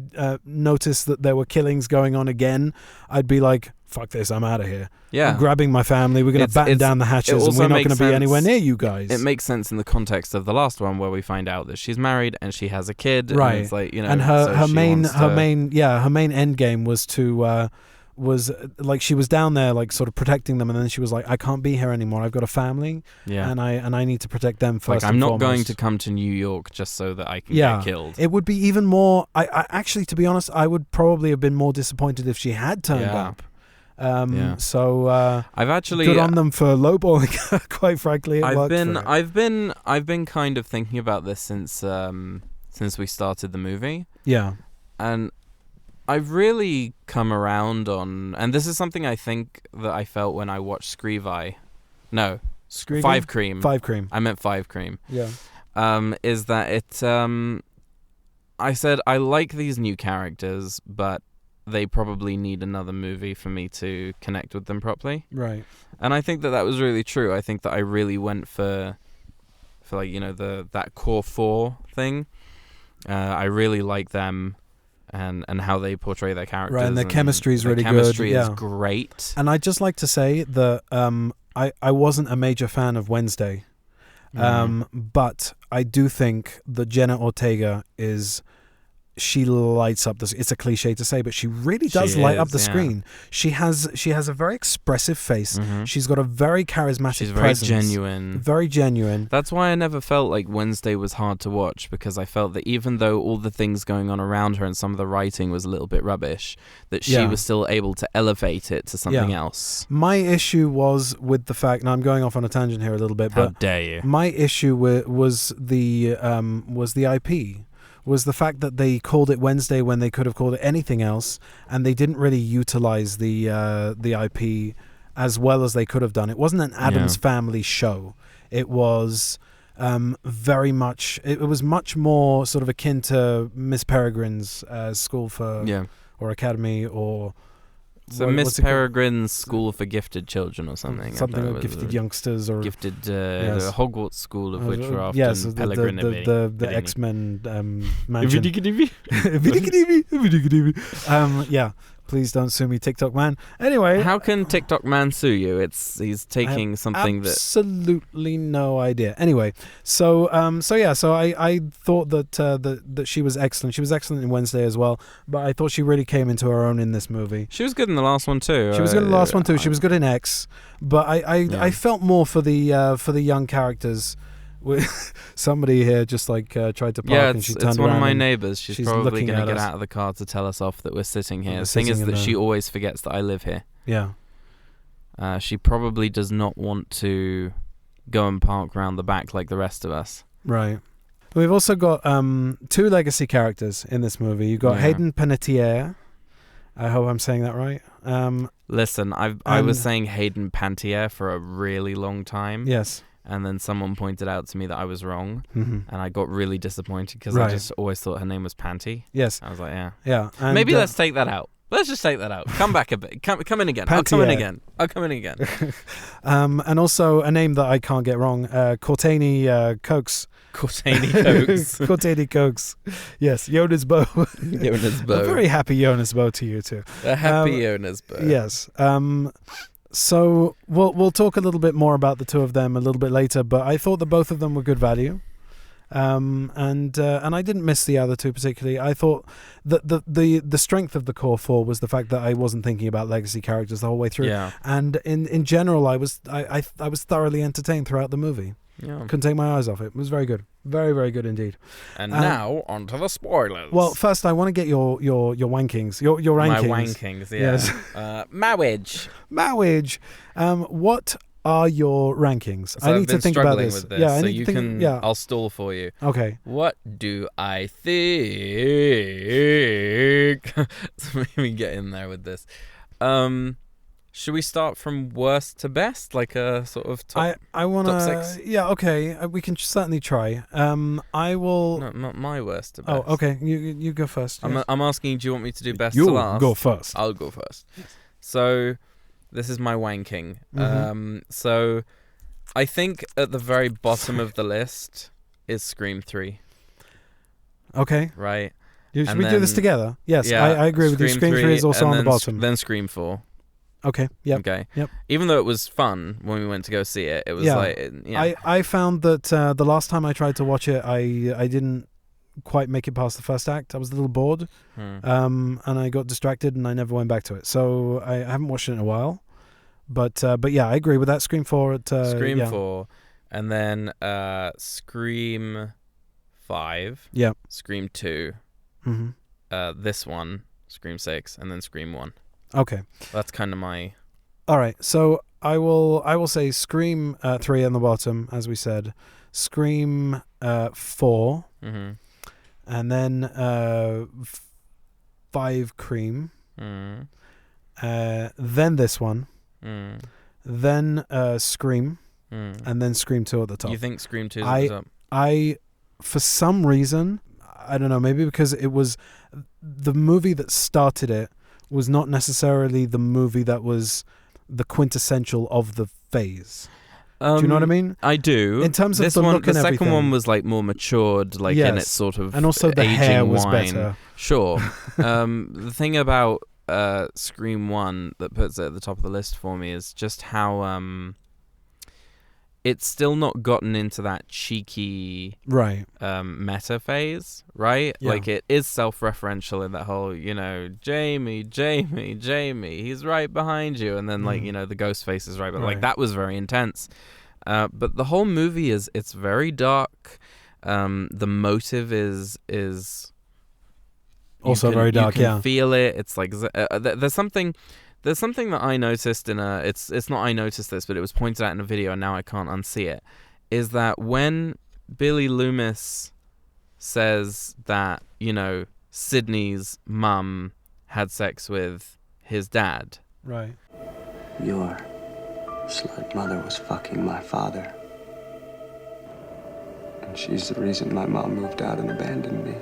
[SPEAKER 1] noticed that there were killings going on again, I'd be like, fuck this, I'm out of here.
[SPEAKER 2] Yeah.
[SPEAKER 1] I'm grabbing my family, we're going to batten down the hatches, and we're not going to be anywhere near you guys.
[SPEAKER 2] It makes sense in the context of the last one, where we find out that she's married and she has a kid.
[SPEAKER 1] Right.
[SPEAKER 2] And it's like,
[SPEAKER 1] and her main end game was to... was like, she was down there like sort of protecting them, and then she was like, I can't be here anymore, I've got a family, and I need to protect them first.
[SPEAKER 2] Like, I'm not going to come to New York just so that I can get killed.
[SPEAKER 1] It would be even more, I actually, to be honest, I would probably have been more disappointed if she had turned up So
[SPEAKER 2] I've actually
[SPEAKER 1] good on them for lowballing. Quite frankly,
[SPEAKER 2] I've been kind of thinking about this since we started the movie.
[SPEAKER 1] Yeah,
[SPEAKER 2] and I've really come around on, and this is something I think that I felt when I watched SCREAVI. No,
[SPEAKER 1] SCREAVI?
[SPEAKER 2] Five Cream.
[SPEAKER 1] Five Cream.
[SPEAKER 2] I meant Five Cream.
[SPEAKER 1] Yeah.
[SPEAKER 2] Is that it? I said I like these new characters, but they probably need another movie for me to connect with them properly.
[SPEAKER 1] Right.
[SPEAKER 2] And I think that was really true. I think that I really went for like, that core four thing. I really like them. And how they portray their characters.
[SPEAKER 1] Right, and their chemistry is really good.
[SPEAKER 2] Chemistry is great.
[SPEAKER 1] And I'd just like to say that I wasn't a major fan of Wednesday. But I do think that Jenna Ortega she lights up the. It's a cliche to say, but she really does light up the screen. She has a very expressive face.
[SPEAKER 2] Mm-hmm.
[SPEAKER 1] She's got a very charismatic presence.
[SPEAKER 2] Very genuine.
[SPEAKER 1] Very genuine.
[SPEAKER 2] That's why I never felt like Wednesday was hard to watch, because I felt that even though all the things going on around her and some of the writing was a little bit rubbish, that she was still able to elevate it to something else.
[SPEAKER 1] My issue was with the fact, and I'm going off on a tangent here a little bit,
[SPEAKER 2] How
[SPEAKER 1] but
[SPEAKER 2] dare you?
[SPEAKER 1] My issue was the IP. Was the fact that they called it Wednesday when they could have called it anything else, and they didn't really utilize the IP as well as they could have done. It wasn't an Addams Family show. It was very much. It was much more sort of akin to Miss Peregrine's School for or Academy or.
[SPEAKER 2] So Miss Peregrine's School for Gifted Children or something.
[SPEAKER 1] Something like Gifted Youngsters or
[SPEAKER 2] Gifted the Hogwarts School of which were often Pellegrini.
[SPEAKER 1] The X-Men mansion. Yeah, please don't sue me, TikTok man. Anyway,
[SPEAKER 2] how can TikTok man sue you? He's taking something that
[SPEAKER 1] absolutely no idea. Anyway, so I thought that she was excellent. She was excellent in Wednesday as well, but I thought she really came into her own in this movie.
[SPEAKER 2] She was good in the last one too.
[SPEAKER 1] She was good in the last one too. She was good in X, but I felt more for the young characters. Somebody here just tried to park and she turned around.
[SPEAKER 2] It's one of my neighbours. She's probably going to get out of the car to tell us off that we're sitting here. The thing is that she always forgets that I live here.
[SPEAKER 1] Yeah.
[SPEAKER 2] She probably does not want to go and park round the back like the rest of us.
[SPEAKER 1] Right. We've also got two legacy characters in this movie. You've got Hayden Panettiere. I hope I'm saying that right.
[SPEAKER 2] Listen, I was saying Hayden Panettiere for a really long time.
[SPEAKER 1] Yes.
[SPEAKER 2] And then someone pointed out to me that I was wrong,
[SPEAKER 1] and
[SPEAKER 2] I got really disappointed because I just always thought her name was Panty.
[SPEAKER 1] Yes.
[SPEAKER 2] I was like,
[SPEAKER 1] yeah. And
[SPEAKER 2] maybe let's take that out. Let's just take that out. Come back a bit. Come in again.
[SPEAKER 1] Pantier.
[SPEAKER 2] I'll come in again.
[SPEAKER 1] And also a name that I can't get wrong, Courtney Cokes.
[SPEAKER 2] Courtney Cokes.
[SPEAKER 1] Courtney Cokes. Yes, Jonas Bo.
[SPEAKER 2] Jonas Bo.
[SPEAKER 1] A very happy Jonas Bo to you too.
[SPEAKER 2] A happy Jonas Bo.
[SPEAKER 1] Yes. So we'll talk a little bit more about the two of them a little bit later, but I thought that both of them were good value, and I didn't miss the other two particularly. I thought that the strength of the core four was the fact that I wasn't thinking about legacy characters the whole way through, and in general I was thoroughly entertained throughout the movie.
[SPEAKER 2] Yeah.
[SPEAKER 1] Couldn't take my eyes off it. It was very good. Very, very good indeed.
[SPEAKER 2] And now, on to the spoilers.
[SPEAKER 1] Well, first I want to get your wankings, your rankings.
[SPEAKER 2] My wankings, yeah.
[SPEAKER 1] Yes.
[SPEAKER 2] Marriage.
[SPEAKER 1] What are your rankings?
[SPEAKER 2] So
[SPEAKER 1] I need to think about this.
[SPEAKER 2] With this.
[SPEAKER 1] Yeah, I
[SPEAKER 2] so
[SPEAKER 1] need
[SPEAKER 2] you
[SPEAKER 1] to think,
[SPEAKER 2] can.
[SPEAKER 1] Yeah.
[SPEAKER 2] I'll stall for you.
[SPEAKER 1] Okay.
[SPEAKER 2] What do I think? Let me get in there with this. Should we start from worst to best, like a sort of top?
[SPEAKER 1] I want to.
[SPEAKER 2] Top 6?
[SPEAKER 1] Yeah. Okay. We can certainly try. I will.
[SPEAKER 2] No, not my worst to best.
[SPEAKER 1] Oh, okay. You go first. Yes.
[SPEAKER 2] I'm asking. Do you want me to do best to last?
[SPEAKER 1] You go first.
[SPEAKER 2] I'll go first. Yes. So, this is my wanking. So, I think at the very bottom of the list is Scream 3.
[SPEAKER 1] Okay.
[SPEAKER 2] Right.
[SPEAKER 1] Should we do this together? Yes. Yeah, I agree with you. Scream 3 is also on the bottom.
[SPEAKER 2] Then Scream 4.
[SPEAKER 1] Okay. Yep.
[SPEAKER 2] Okay.
[SPEAKER 1] Yep.
[SPEAKER 2] Even though it was fun when we went to go see it, it was
[SPEAKER 1] I found that the last time I tried to watch it, I didn't quite make it past the first act. I was a little bored, and I got distracted, and I never went back to it. So I haven't watched it in a while. But yeah, I agree with that. Scream 4 at
[SPEAKER 2] Scream 4, and then Scream 5.
[SPEAKER 1] Yeah.
[SPEAKER 2] Scream 2. This one, Scream 6, and then Scream 1.
[SPEAKER 1] Okay.
[SPEAKER 2] That's kind of my...
[SPEAKER 1] All right. So I will say Scream 3 on the bottom, as we said. Scream 4.
[SPEAKER 2] Mm-hmm.
[SPEAKER 1] And then 5 Cream.
[SPEAKER 2] Mm.
[SPEAKER 1] Then this one.
[SPEAKER 2] Mm.
[SPEAKER 1] Then Scream.
[SPEAKER 2] Mm.
[SPEAKER 1] And then Scream 2 at the top.
[SPEAKER 2] You think Scream 2 is up?
[SPEAKER 1] I, for some reason, I don't know, maybe because it was the movie that started it was not necessarily the movie that was the quintessential of the phase. Do you know what I mean?
[SPEAKER 2] I do.
[SPEAKER 1] In terms of
[SPEAKER 2] this
[SPEAKER 1] the
[SPEAKER 2] one,
[SPEAKER 1] look and
[SPEAKER 2] the second
[SPEAKER 1] everything.
[SPEAKER 2] one was like more matured, like in its sort of
[SPEAKER 1] and also the
[SPEAKER 2] aging
[SPEAKER 1] hair was
[SPEAKER 2] wine.
[SPEAKER 1] better.
[SPEAKER 2] Sure. The thing about Scream 1 that puts it at the top of the list for me is just how it's still not gotten into that cheeky
[SPEAKER 1] right
[SPEAKER 2] meta phase, right?
[SPEAKER 1] Yeah.
[SPEAKER 2] Like it is self-referential in that whole, Jamie, he's right behind you, and then like the ghost face is right, but like that was very intense. But the whole movie it's very dark. The motive is
[SPEAKER 1] also very dark.
[SPEAKER 2] You can feel it. It's like there's something that I noticed it's not I noticed this, but it was pointed out in a video and now I can't unsee it, is that when Billy Loomis says that, Sydney's mum had sex with his dad.
[SPEAKER 1] Right.
[SPEAKER 7] Your slut mother was fucking my father. And she's the reason my mom moved out and abandoned me.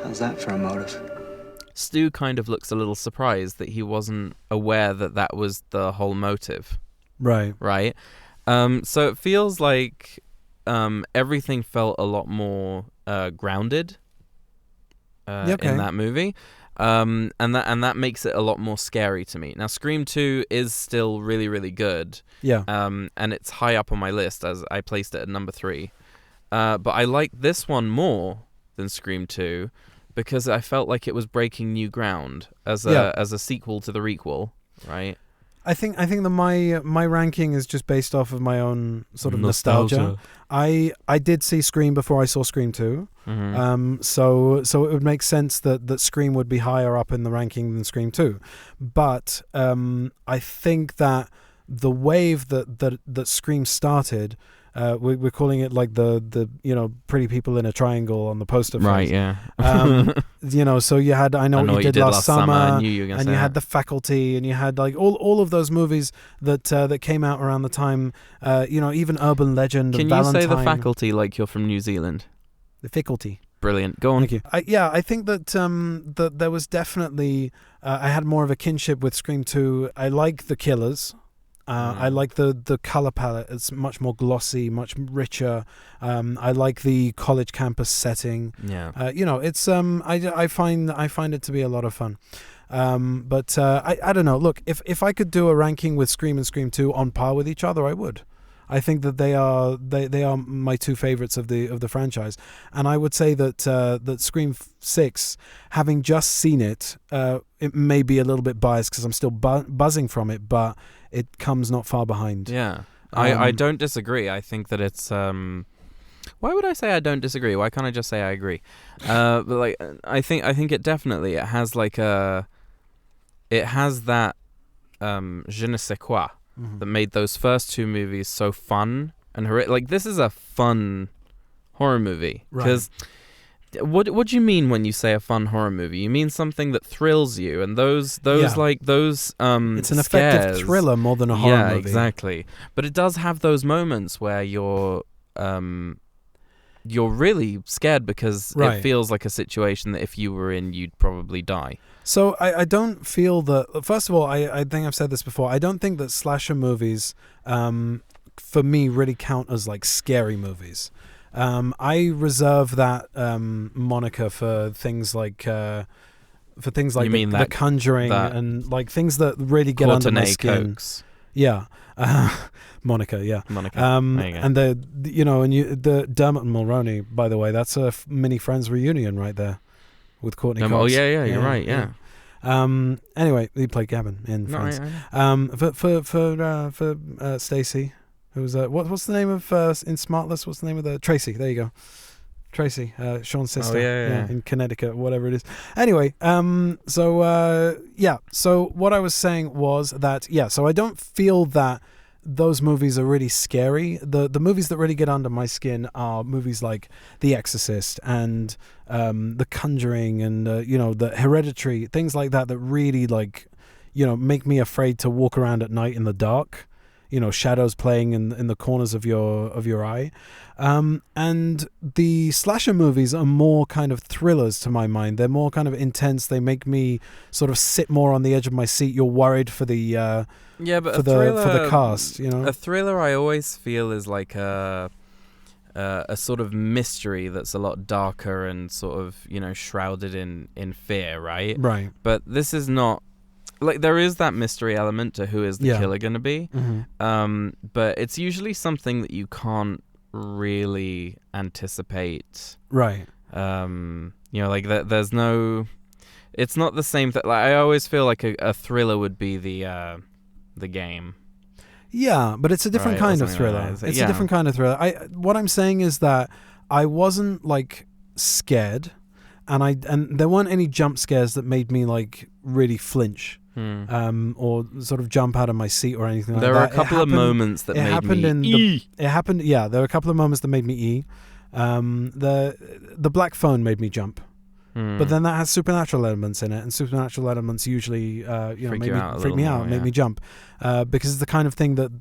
[SPEAKER 7] How's that for a motive?
[SPEAKER 2] Stu kind of looks a little surprised that he wasn't aware that was the whole motive.
[SPEAKER 1] Right.
[SPEAKER 2] Right? So it feels like everything felt a lot more grounded in that movie. And that makes it a lot more scary to me. Now, Scream 2 is still really, really good.
[SPEAKER 1] Yeah.
[SPEAKER 2] And it's high up on my list as I placed it at number 3. But I like this one more than Scream 2 because I felt like it was breaking new ground as a sequel to the requel, right?
[SPEAKER 1] I think that my ranking is just based off of my own sort of nostalgia. I did see Scream before I saw Scream 2.
[SPEAKER 2] Mm-hmm.
[SPEAKER 1] So it would make sense that Scream would be higher up in the ranking than Scream 2. But I think that the wave that Scream started, we're calling it like the pretty people in a triangle on the poster.
[SPEAKER 2] Right, yeah.
[SPEAKER 1] So you had I Know What You Did Last Summer,
[SPEAKER 2] I knew you were gonna
[SPEAKER 1] and
[SPEAKER 2] say
[SPEAKER 1] you
[SPEAKER 2] that.
[SPEAKER 1] had The Faculty, and you had like all of those movies that came out around the time. Even Urban Legend.
[SPEAKER 2] Can
[SPEAKER 1] and
[SPEAKER 2] you
[SPEAKER 1] Valentine.
[SPEAKER 2] say The Faculty like you're from New Zealand?
[SPEAKER 1] The Faculty.
[SPEAKER 2] Brilliant. Go on.
[SPEAKER 1] Thank you. I think that that there was definitely I had more of a kinship with Scream 2. I like the killers. I like the color palette. It's much more glossy, much richer. I like the college campus setting.
[SPEAKER 2] Yeah.
[SPEAKER 1] It's I find it to be a lot of fun. But I don't know. Look, if I could do a ranking with Scream and Scream 2 on par with each other, I would. I think that they are my two favorites of the franchise, and I would say that Scream 6, having just seen it, it may be a little bit biased because I'm still buzzing from it, but it comes not far behind.
[SPEAKER 2] Yeah, I don't disagree. I think that it's why would I say I don't disagree? Why can't I just say I agree? But like I think it definitely it has that je ne sais quoi.
[SPEAKER 1] Mm-hmm.
[SPEAKER 2] That made those first two movies so fun and like this is a fun horror movie. Because what do you mean when you say a fun horror movie? You mean something that thrills you, and those it's an
[SPEAKER 1] effective thriller more than a horror movie.
[SPEAKER 2] Yeah, exactly. But it does have those moments where you're really scared because it feels like a situation that if you were in, you'd probably die.
[SPEAKER 1] So I don't feel that... First of all, I think I've said this before. I don't think that slasher movies, for me, really count as like scary movies. I reserve that moniker for things like The Conjuring and like things that really get under my skin.
[SPEAKER 2] Cokes.
[SPEAKER 1] Yeah. Monica, yeah.
[SPEAKER 2] Monica.
[SPEAKER 1] And the Dermot and Mulroney, by the way, that's a mini Friends reunion right there with Courtney Cox.
[SPEAKER 2] Oh yeah, you're right, yeah.
[SPEAKER 1] Anyway, he played Gavin in Friends. For Stacey, who was what's the name of in Smartless? What's the name of the Tracy? There you go. Tracy, Sean's sister,
[SPEAKER 2] Oh, yeah.
[SPEAKER 1] in Connecticut, whatever it is. Anyway, so what I was saying was that, so I don't feel that those movies are really scary. The movies that really get under my skin are movies like The Exorcist and The Conjuring and the Hereditary, things like that really make me afraid to walk around at night in the dark. Shadows playing in the corners of your eye. And the slasher movies are more kind of thrillers to my mind. They're more kind of intense. They make me sort of sit more on the edge of my seat. You're worried for the for the cast.
[SPEAKER 2] A thriller I always feel is like a sort of mystery that's a lot darker and sort of shrouded in fear, right?
[SPEAKER 1] Right.
[SPEAKER 2] But this is not. Like, there is that mystery element to who is the killer going to be, but it's usually something that you can't really anticipate.
[SPEAKER 1] Right.
[SPEAKER 2] There's no. It's not the same thing. Like, I always feel like a thriller would be the game.
[SPEAKER 1] Yeah, but it's a different kind of thriller. It's a different kind of thriller. What I'm saying is that I wasn't like scared, and there weren't any jump scares that made me like really flinch. Or sort of jump out of my seat or anything like that.
[SPEAKER 2] There were a couple of moments that made me
[SPEAKER 1] It happened, yeah, there were a couple of moments that made me the black phone made me jump. But then that has supernatural elements in it, and supernatural elements usually freak me out, make me jump. Because it's the kind of thing that,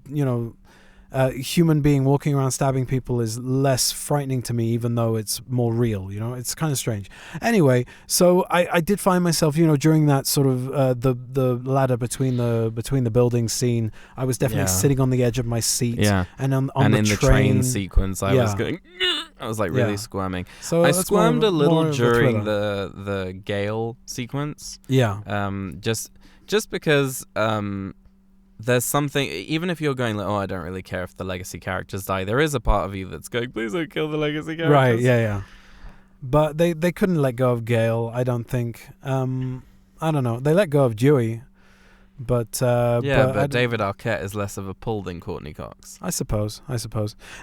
[SPEAKER 1] human being walking around stabbing people is less frightening to me, even though it's more real. It's kind of strange. Anyway, so I did find myself, during that sort of the ladder between the buildings scene, I was definitely sitting on the edge of my seat.
[SPEAKER 2] Yeah.
[SPEAKER 1] And on
[SPEAKER 2] and
[SPEAKER 1] the
[SPEAKER 2] in
[SPEAKER 1] train,
[SPEAKER 2] the train sequence, I was going. I was like really squirming.
[SPEAKER 1] So
[SPEAKER 2] I squirmed a little during
[SPEAKER 1] the
[SPEAKER 2] the Gale sequence.
[SPEAKER 1] Yeah.
[SPEAKER 2] Just because there's something, even if you're going like, I don't really care if the legacy characters die, there is a part of you that's going, please don't kill the legacy characters.
[SPEAKER 1] Right, yeah. But they couldn't let go of Gale, I don't think. I don't know. They let go of Dewey, but
[SPEAKER 2] David Arquette is less of a pull than Courtney Cox.
[SPEAKER 1] I suppose.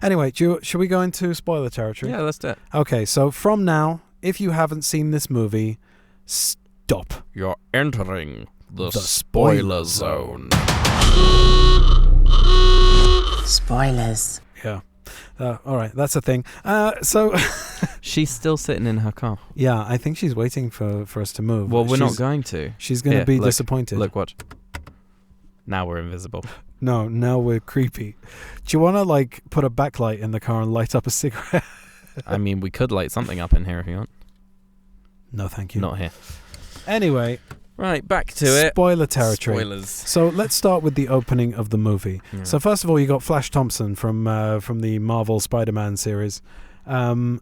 [SPEAKER 1] Anyway, should we go into spoiler territory?
[SPEAKER 2] Yeah, let's do it.
[SPEAKER 1] Okay, so from now, if you haven't seen this movie, stop.
[SPEAKER 2] You're entering the spoiler zone.
[SPEAKER 8] Spoilers.
[SPEAKER 1] Yeah. All right, that's a thing. So
[SPEAKER 2] she's still sitting in her car.
[SPEAKER 1] Yeah, I think she's waiting for us to move.
[SPEAKER 2] Well, we're not going to.
[SPEAKER 1] She's going to be disappointed.
[SPEAKER 2] Look, watch. Now we're invisible.
[SPEAKER 1] No, now we're creepy. Do you want to put a backlight in the car and light up a cigarette?
[SPEAKER 2] I mean, we could light something up in here if you want.
[SPEAKER 1] No, thank you.
[SPEAKER 2] Not here.
[SPEAKER 1] Anyway.
[SPEAKER 2] Right, back to it.
[SPEAKER 1] Spoiler territory.
[SPEAKER 2] Spoilers.
[SPEAKER 1] So let's start with the opening of the movie. Yeah. So first of all, you got Flash Thompson from the Marvel Spider-Man series, and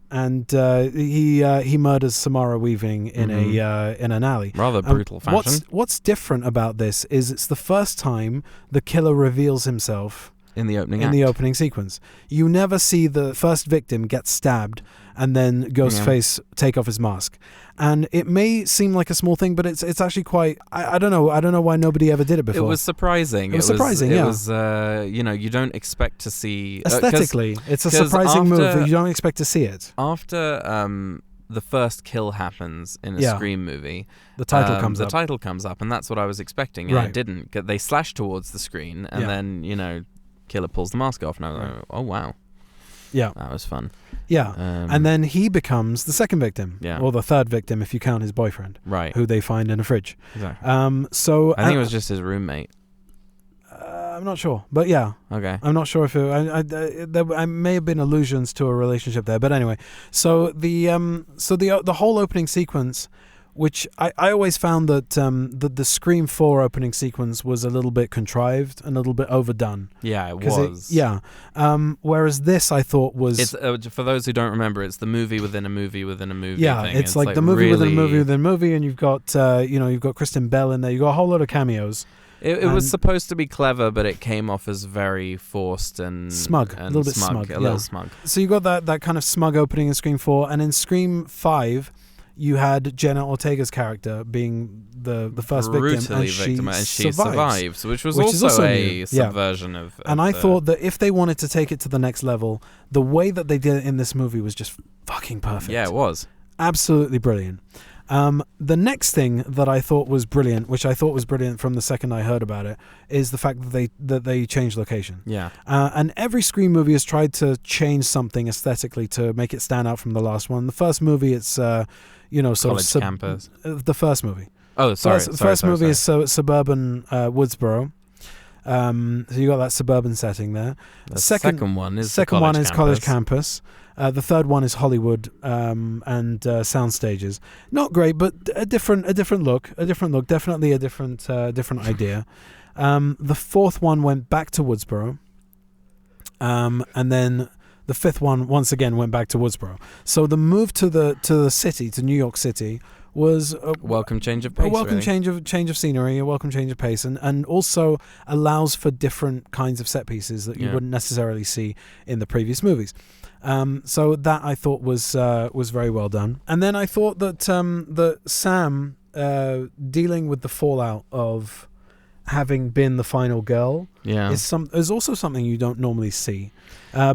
[SPEAKER 1] he murders Samara Weaving in an alley.
[SPEAKER 2] Rather brutal fashion.
[SPEAKER 1] What's different about this is it's the first time the killer reveals himself
[SPEAKER 2] in the opening
[SPEAKER 1] the opening sequence. You never see the first victim get stabbed and then Ghostface take off his mask. And it may seem like a small thing, but it's actually quite. I don't know why nobody ever did it before.
[SPEAKER 2] It was surprising.
[SPEAKER 1] It was surprising. It
[SPEAKER 2] was you don't expect to see
[SPEAKER 1] aesthetically. It's a surprising move. You don't expect to see it
[SPEAKER 2] after the first kill happens in a Scream movie.
[SPEAKER 1] The title comes up.
[SPEAKER 2] The title comes up, and that's what I was expecting. And it didn't. They slash towards the screen, and then killer pulls the mask off, and I was like, oh wow.
[SPEAKER 1] Yeah.
[SPEAKER 2] That was fun.
[SPEAKER 1] Yeah. And then he becomes the second victim.
[SPEAKER 2] Yeah.
[SPEAKER 1] Or the third victim if you count his boyfriend.
[SPEAKER 2] Right.
[SPEAKER 1] Who they find in a fridge.
[SPEAKER 2] Exactly.
[SPEAKER 1] So
[SPEAKER 2] I think it was just his roommate.
[SPEAKER 1] I'm not sure. But yeah.
[SPEAKER 2] Okay.
[SPEAKER 1] I'm not sure if there may have been allusions to a relationship there. But anyway. So the whole opening sequence, which I always found that the Scream 4 opening sequence was a little bit contrived and a little bit overdone.
[SPEAKER 2] Yeah, it was.
[SPEAKER 1] Whereas this, I thought, was...
[SPEAKER 2] It's, for those who don't remember, it's the movie within a movie within a movie
[SPEAKER 1] thing. It's like the movie within a movie within a movie, and you've got you've got Kristen Bell in there. You've got a whole lot of cameos.
[SPEAKER 2] It was supposed to be clever, but it came off as very forced and
[SPEAKER 1] smug. A little bit smug.
[SPEAKER 2] A little smug.
[SPEAKER 1] So you got that kind of smug opening in Scream 4, and in Scream 5... you had Jenna Ortega's character being the first victim, and she
[SPEAKER 2] survives, which was also a subversion of.
[SPEAKER 1] And I thought that if they wanted to take it to the next level, the way that they did it in this movie was just fucking perfect.
[SPEAKER 2] Yeah, it was
[SPEAKER 1] absolutely brilliant. The next thing that I thought was brilliant, which I thought was brilliant from the second I heard about it, is the fact that they changed location.
[SPEAKER 2] Yeah.
[SPEAKER 1] And every Scream movie has tried to change something aesthetically to make it stand out from the last one. The first movie, it's
[SPEAKER 2] college campus.
[SPEAKER 1] The first movie.
[SPEAKER 2] Oh, sorry.
[SPEAKER 1] The first movie is suburban Woodsboro. So you got that suburban setting there.
[SPEAKER 2] The second one is
[SPEAKER 1] college campus. The third one is Hollywood and sound stages. Not great, but a different look. Definitely a different idea. The fourth one went back to Woodsboro, and then the fifth one once again went back to Woodsboro. So the move to the city, to New York City, was a
[SPEAKER 2] welcome change of pace.
[SPEAKER 1] A welcome change of scenery, a welcome change of pace, and also allows for different kinds of set pieces that you wouldn't necessarily see in the previous movies. So that I thought was very well done. And then I thought that Sam dealing with the fallout of having been the final girl is also something you don't normally see,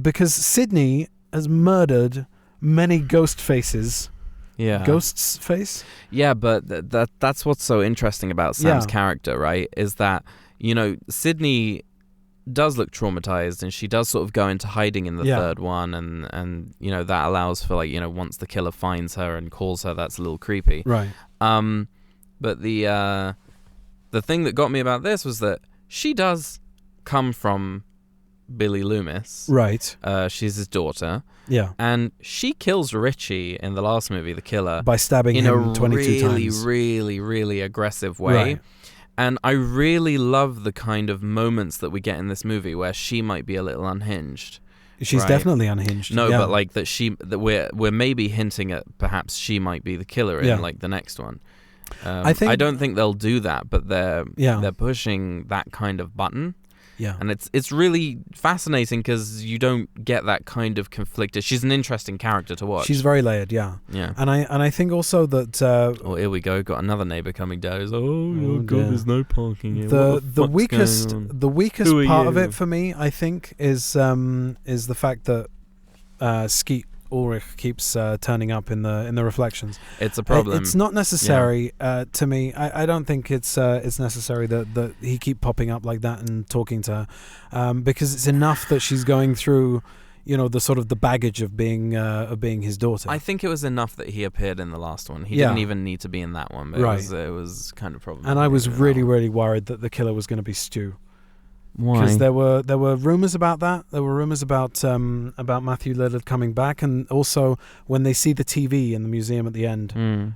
[SPEAKER 1] because Sydney has murdered many ghost faces.
[SPEAKER 2] Yeah.
[SPEAKER 1] Ghost's face?
[SPEAKER 2] Yeah, but that's what's so interesting about Sam's character, right? Is that, Sydney does look traumatized, and she does sort of go into hiding in the third one, and that allows for, once the killer finds her and calls her, that's a little creepy.
[SPEAKER 1] Right.
[SPEAKER 2] But the thing that got me about this was that she does come from Billy Loomis.
[SPEAKER 1] Right.
[SPEAKER 2] She's his daughter.
[SPEAKER 1] Yeah.
[SPEAKER 2] And she kills Richie in the last movie, the killer,
[SPEAKER 1] by stabbing him 22 times.
[SPEAKER 2] In a really, really aggressive way.
[SPEAKER 1] Right.
[SPEAKER 2] And I really love the kind of moments that we get in this movie where she might be a little unhinged.
[SPEAKER 1] She's definitely unhinged.
[SPEAKER 2] No, but that we're maybe hinting at perhaps she might be the killer in the next one. I don't think they'll do that, but they're pushing that kind of button.
[SPEAKER 1] Yeah.
[SPEAKER 2] And it's really fascinating because you don't get that kind of conflict. She's an interesting character to watch.
[SPEAKER 1] She's very layered, yeah.
[SPEAKER 2] Yeah.
[SPEAKER 1] And I think also that
[SPEAKER 2] here we go, got another neighbor coming down. He's God, there's no parking here.
[SPEAKER 1] The weakest part of it for me, I think, is the fact that Skeet Ulrich keeps turning up in the reflections.
[SPEAKER 2] It's a problem.
[SPEAKER 1] It's not necessary to me. I don't think it's necessary that he keep popping up like that and talking to her, because it's enough that she's going through, the sort of the baggage of being his daughter.
[SPEAKER 2] I think it was enough that he appeared in the last one. He didn't even need to be in that one. But it was kind of problematic.
[SPEAKER 1] And I was really worried that the killer was going to be Stu.
[SPEAKER 2] Why?
[SPEAKER 1] Because there were rumors about that. There were rumors about Matthew Lillard coming back, and also when they see the TV in the museum at the end,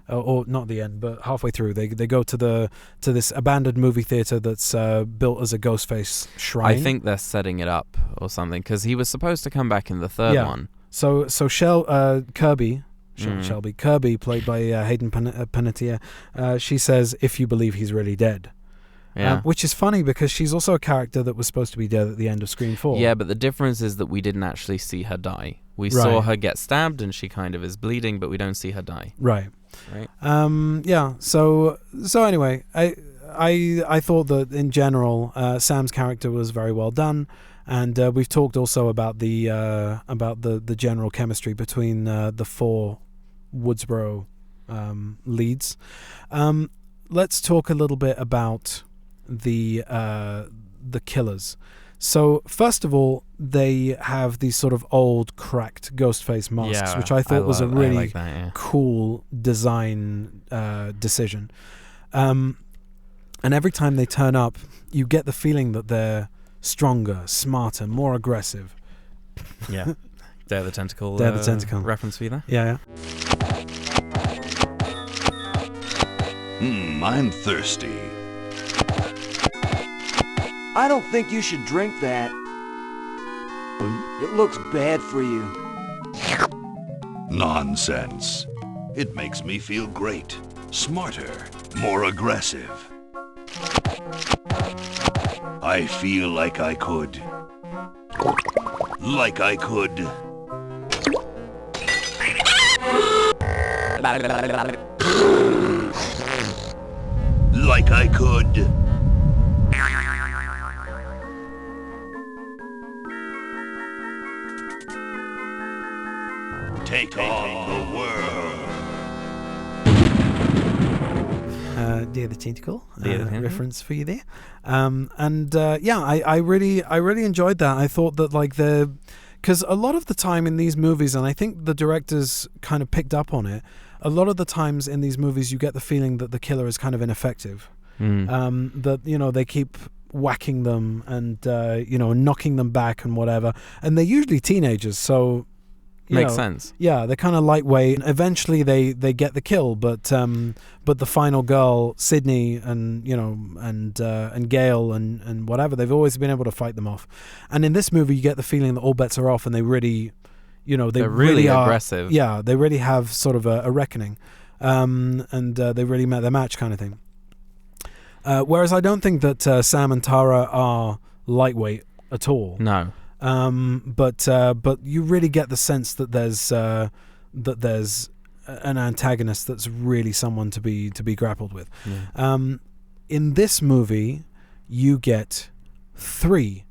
[SPEAKER 1] or not the end, but halfway through, they go to this abandoned movie theater that's built as a Ghostface shrine.
[SPEAKER 2] I think they're setting it up or something, because he was supposed to come back in the third one.
[SPEAKER 1] So Kirby. Shelby Kirby, played by Hayden Panettiere, she says, "If you believe he's really dead."
[SPEAKER 2] Yeah.
[SPEAKER 1] Which is funny because she's also a character that was supposed to be dead at the end of Scream 4.
[SPEAKER 2] Yeah, but the difference is that we didn't actually see her die. We saw her get stabbed and she kind of is bleeding, but we don't see her die.
[SPEAKER 1] Right. Yeah. So anyway, I thought that in general, Sam's character was very well done, and we've talked also about the general chemistry between the four Woodsboro leads. Let's talk a little bit about the killers. So first of all, they have these sort of old cracked ghost face masks, which I thought was a really cool design decision. And every time they turn up, you get the feeling that they're stronger, smarter, more aggressive.
[SPEAKER 2] Yeah. Day of the Tentacle.
[SPEAKER 1] Day of the Tentacle
[SPEAKER 2] reference for you there?
[SPEAKER 1] Yeah.
[SPEAKER 9] I'm thirsty.
[SPEAKER 10] I don't think you should drink that. It looks bad for you.
[SPEAKER 9] Nonsense. It makes me feel great. Smarter. More aggressive. I feel like I could. Like I could. Take on the world.
[SPEAKER 1] Dear the Tentacle, reference for you there. I really enjoyed that. I thought that because a lot of the time in these movies, and I think the directors kind of picked up on it, a lot of the times in these movies you get the feeling that the killer is kind of ineffective. That, they keep whacking them and, knocking them back and whatever. And they're usually teenagers, so...
[SPEAKER 2] Makes sense.
[SPEAKER 1] Yeah, they're kind of lightweight. Eventually, they get the kill, but the final girl, Sydney, and and Gail and whatever, they've always been able to fight them off. And in this movie, you get the feeling that all bets are off, and they really, they're really are
[SPEAKER 2] aggressive.
[SPEAKER 1] Yeah, they really have sort of a reckoning, and they really met their match, kind of thing. Whereas I don't think that Sam and Tara are lightweight at all.
[SPEAKER 2] No.
[SPEAKER 1] But you really get the sense that there's an antagonist that's really someone to be grappled with.
[SPEAKER 2] Yeah.
[SPEAKER 1] In this movie, you get 3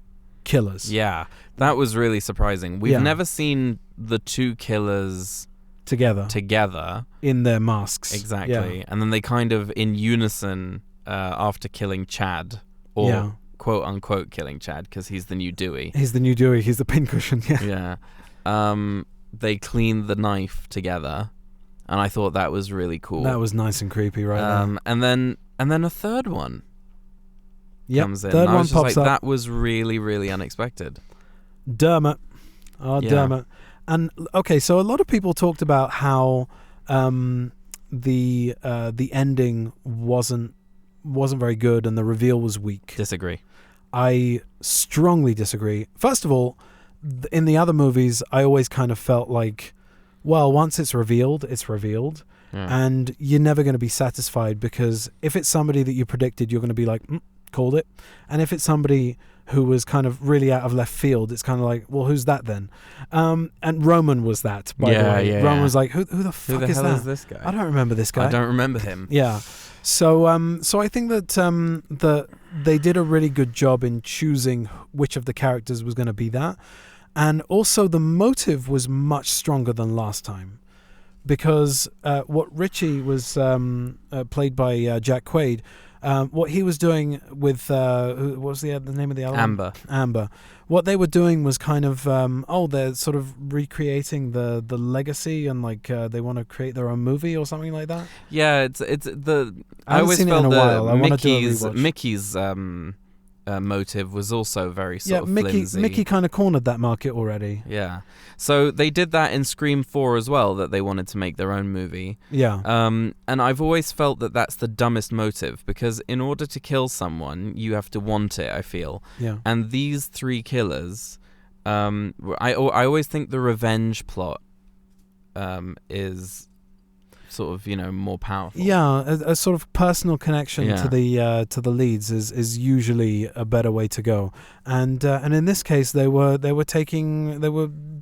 [SPEAKER 1] killers.
[SPEAKER 2] Yeah, that was really surprising. We've never seen the 2 killers together
[SPEAKER 1] in their masks.
[SPEAKER 2] Exactly, and then they kind of in unison after killing Chad, or quote unquote killing Chad, because he's the new Dewey.
[SPEAKER 1] He's the new Dewey. He's the pincushion. Yeah.
[SPEAKER 2] Yeah. They cleaned the knife together, and I thought that was really cool.
[SPEAKER 1] That was nice and creepy, right?
[SPEAKER 2] And then a third one comes in.
[SPEAKER 1] Third one pops up.
[SPEAKER 2] That was really, really unexpected.
[SPEAKER 1] Dermot. Oh, yeah. Dermot. And okay, so a lot of people talked about how the ending wasn't very good and the reveal was weak.
[SPEAKER 2] Disagree.
[SPEAKER 1] I strongly disagree. First of all, in the other movies, I always kind of felt like, well, once it's revealed, and you're never going to be satisfied, because if it's somebody that you predicted, you're going to be like, called it. And if it's somebody who was kind of really out of left field, it's kind of like, well, who's that then? And Roman was that, by the way.
[SPEAKER 2] Yeah.
[SPEAKER 1] Roman was like, who the fuck is that?
[SPEAKER 2] Is this guy?
[SPEAKER 1] I don't remember this guy.
[SPEAKER 2] I don't remember him.
[SPEAKER 1] Yeah. So I think that they did a really good job in choosing which of the characters was going to be that. And also the motive was much stronger than last time, because what Richie was played by Jack Quaid, what he was doing with what was the name of the other Amber. What they were doing was kind of they're sort of recreating the legacy, and they want to create their own movie or something like that.
[SPEAKER 2] Yeah, it's the.
[SPEAKER 1] I always felt that
[SPEAKER 2] Mickey's motive was also very sort of flimsy.
[SPEAKER 1] Mickey kind of cornered that market already.
[SPEAKER 2] Yeah. So they did that in Scream 4 as well, that they wanted to make their own movie.
[SPEAKER 1] Yeah.
[SPEAKER 2] And I've always felt that that's the dumbest motive, because in order to kill someone, you have to want it, I feel.
[SPEAKER 1] Yeah.
[SPEAKER 2] And these 3 killers, I always think the revenge plot is sort of, more powerful.
[SPEAKER 1] Yeah, a sort of personal connection to the leads is usually a better way to go. And in this case, they were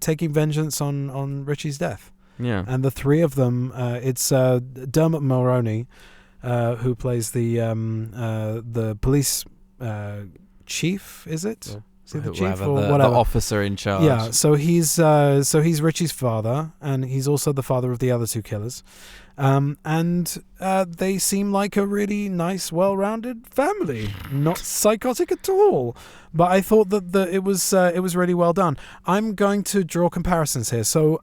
[SPEAKER 1] taking vengeance on Richie's death.
[SPEAKER 2] Yeah.
[SPEAKER 1] And the 3 of them, it's Dermot Mulroney, who plays the police chief. Is it?
[SPEAKER 2] Yeah.
[SPEAKER 1] Is he the chief
[SPEAKER 2] whatever,
[SPEAKER 1] or whatever?
[SPEAKER 2] The officer in charge.
[SPEAKER 1] Yeah, so he's Richie's father, and he's also the father of the other 2 killers. And they seem like a really nice, well-rounded family. Not psychotic at all. But I thought that it was really well done. I'm going to draw comparisons here. So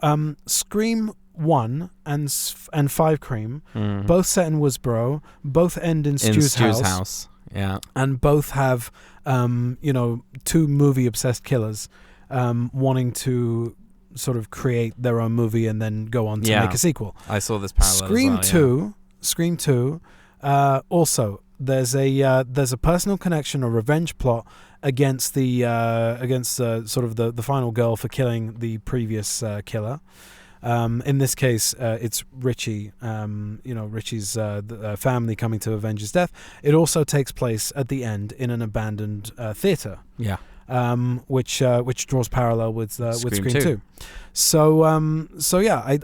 [SPEAKER 1] Scream 1 and 5 Cream, both set in Woodsboro, both end in Stu's house.
[SPEAKER 2] Yeah.
[SPEAKER 1] And both have 2 movie-obsessed killers wanting to sort of create their own movie and then go on to make a sequel.
[SPEAKER 2] I saw this parallel
[SPEAKER 1] Scream 2, also there's a personal connection or revenge plot against the sort of the final girl for killing the previous killer. In this case, it's Richie. Richie's family coming to avenge his death. It also takes place at the end in an abandoned theater.
[SPEAKER 2] Yeah.
[SPEAKER 1] which draws parallel with Scream 2. So yeah,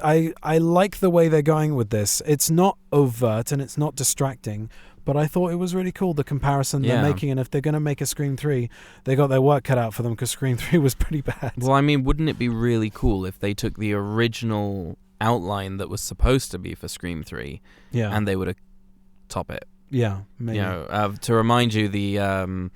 [SPEAKER 1] I like the way they're going with this. It's not overt and it's not distracting, but I thought it was really cool, the comparison they're making. And if they're going to make a Scream 3, they got their work cut out for them, because Scream 3 was pretty bad.
[SPEAKER 2] Well, I mean, wouldn't it be really cool if they took the original outline that was supposed to be for Scream 3 and they would top it?
[SPEAKER 1] Yeah, maybe.
[SPEAKER 2] To remind you, the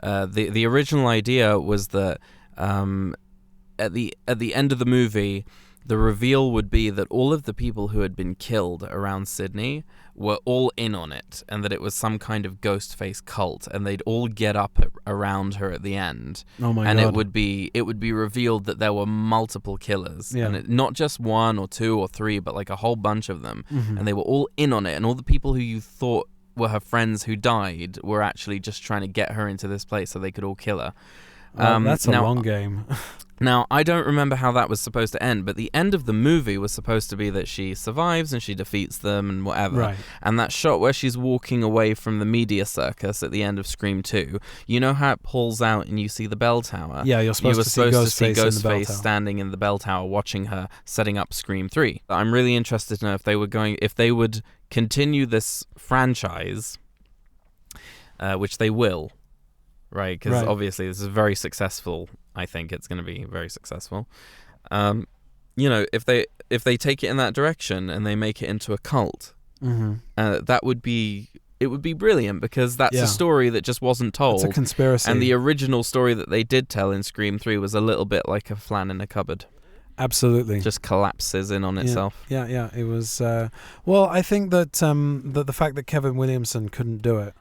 [SPEAKER 2] original idea was that at the end of the movie, the reveal would be that all of the people who had been killed around Sydney were all in on it, and that it was some kind of ghost face cult, and they'd all get up around her at the end.
[SPEAKER 1] Oh my
[SPEAKER 2] God! And it would be revealed that there were multiple killers, and not just one or two or three, but like a whole bunch of them, and they were all in on it, and all the people who you thought were her friends who died were actually just trying to get her into this place so they could all kill her.
[SPEAKER 1] That's a long game.
[SPEAKER 2] Now, I don't remember how that was supposed to end, but the end of the movie was supposed to be that she survives and she defeats them and whatever.
[SPEAKER 1] Right.
[SPEAKER 2] And that shot where she's walking away from the media circus at the end of Scream 2, you know how it pulls out and you see the bell tower?
[SPEAKER 1] Yeah, you're supposed to see Ghostface
[SPEAKER 2] standing in the bell tower watching her setting up Scream 3. I'm really interested to know if they would continue this franchise, which they will, right? Because obviously this is very successful. I think it's going to be very successful. If they take it in that direction and they make it into a cult, it would be brilliant, because that's a story that just wasn't told.
[SPEAKER 1] It's a conspiracy.
[SPEAKER 2] And the original story that they did tell in Scream 3 was a little bit like a flan in a cupboard.
[SPEAKER 1] Absolutely.
[SPEAKER 2] Just collapses in on itself.
[SPEAKER 1] Yeah. It was. Well, I think that the fact that Kevin Williamson couldn't do it.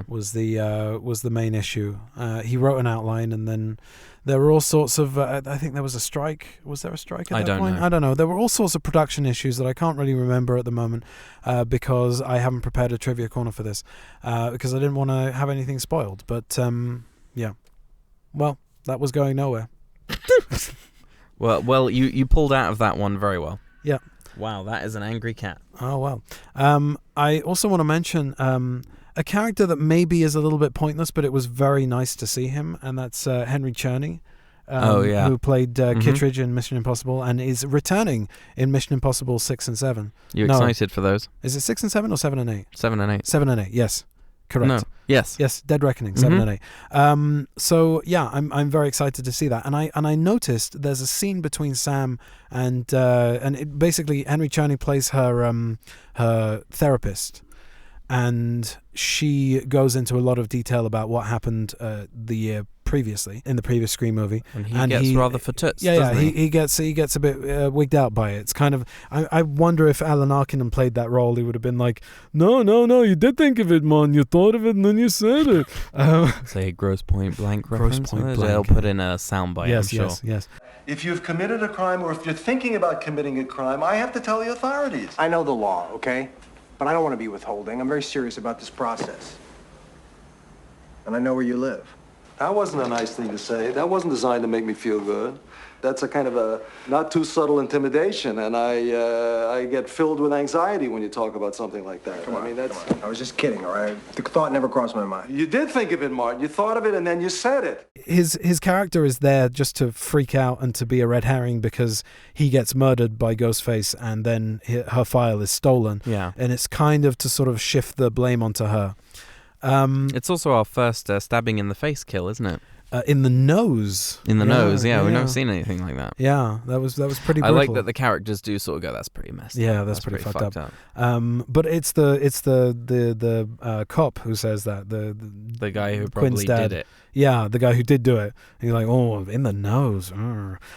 [SPEAKER 1] Was the main issue. He wrote an outline, and then there were all sorts of. I think there was a strike. Was there a strike at that point?
[SPEAKER 2] Know.
[SPEAKER 1] I don't know. There were all sorts of production issues that I can't really remember at the moment, because I haven't prepared a trivia corner for this, because I didn't want to have anything spoiled. But yeah, well, that was going nowhere.
[SPEAKER 2] Well, you pulled out of that one very well.
[SPEAKER 1] Yeah.
[SPEAKER 2] Wow, that is an angry cat.
[SPEAKER 1] Oh well. I also want to mention a character that maybe is a little bit pointless, but it was very nice to see him, and that's Henry Czerny, who played Kittredge in Mission Impossible and is returning in Mission Impossible 6 and 7.
[SPEAKER 2] You excited for those?
[SPEAKER 1] Is it 6 and 7 or 7 and 8?
[SPEAKER 2] 7 and 8.
[SPEAKER 1] 7 and 8, yes. Correct.
[SPEAKER 2] No. Yes.
[SPEAKER 1] Dead Reckoning, 7 and 8. So yeah, I'm very excited to see that. And I noticed there's a scene between Sam and basically Henry Czerny plays her therapist. And she goes into a lot of detail about what happened the year previously in the previous Scream movie.
[SPEAKER 2] And he gets rather for toots.
[SPEAKER 1] Yeah, he gets a bit wigged out by it. It's kind of. I wonder if Alan Arkin played that role, he would have been like, no, you did think of it, man. You thought of it and then you said it.
[SPEAKER 2] Say gross point blank reference.
[SPEAKER 1] Gross point blank.
[SPEAKER 2] They'll put in a soundbite.
[SPEAKER 1] Yes,
[SPEAKER 2] I'm sure.
[SPEAKER 1] yes.
[SPEAKER 11] If you've committed a crime, or if you're thinking about committing a crime, I have to tell the authorities.
[SPEAKER 12] I know the law, okay? But I don't want to be withholding. I'm very serious about this process. And I know where you live.
[SPEAKER 11] That wasn't a nice thing to say. That wasn't designed to make me feel good. That's a kind of a not too subtle intimidation, and I get filled with anxiety when you talk about something like that.
[SPEAKER 12] Come on. I was just kidding, all right? The thought never crossed my mind.
[SPEAKER 11] You did think of it, Martin. You thought of it, and then you said it.
[SPEAKER 1] His character is there just to freak out and to be a red herring, because he gets murdered by Ghostface, and then her file is stolen.
[SPEAKER 2] Yeah.
[SPEAKER 1] And it's kind of to sort of shift the blame onto her.
[SPEAKER 2] It's also our first stabbing in the face kill, isn't it?
[SPEAKER 1] In the nose.
[SPEAKER 2] In the nose, yeah. We've never seen anything like that.
[SPEAKER 1] Yeah, that was pretty brutal.
[SPEAKER 2] I like that the characters do sort of go, that's pretty messed up.
[SPEAKER 1] Yeah, that's pretty fucked up. But it's the cop who says that,
[SPEAKER 2] the guy who probably did it.
[SPEAKER 1] Yeah, the guy who did do it. And you're like, oh, in the nose.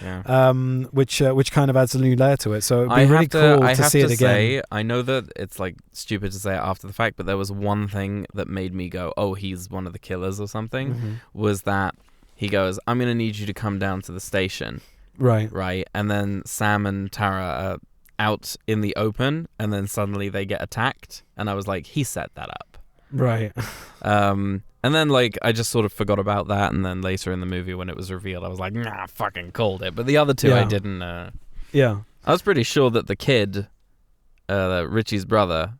[SPEAKER 2] Yeah.
[SPEAKER 1] Which kind of adds a new layer to it. So it'd be really cool to see it again.
[SPEAKER 2] I know that it's like stupid to say it after the fact, but there was one thing that made me go, oh, he's one of the killers or something, was that he goes, I'm going to need you to come down to the station. Right. And then Sam and Tara are out in the open, and then suddenly they get attacked. And I was like, he set that up.
[SPEAKER 1] Right.
[SPEAKER 2] And then, like, I just sort of forgot about that, and then later in the movie when it was revealed, I was like, nah, fucking called it. But the other two I didn't.
[SPEAKER 1] Yeah.
[SPEAKER 2] I was pretty sure that the kid, Richie's brother,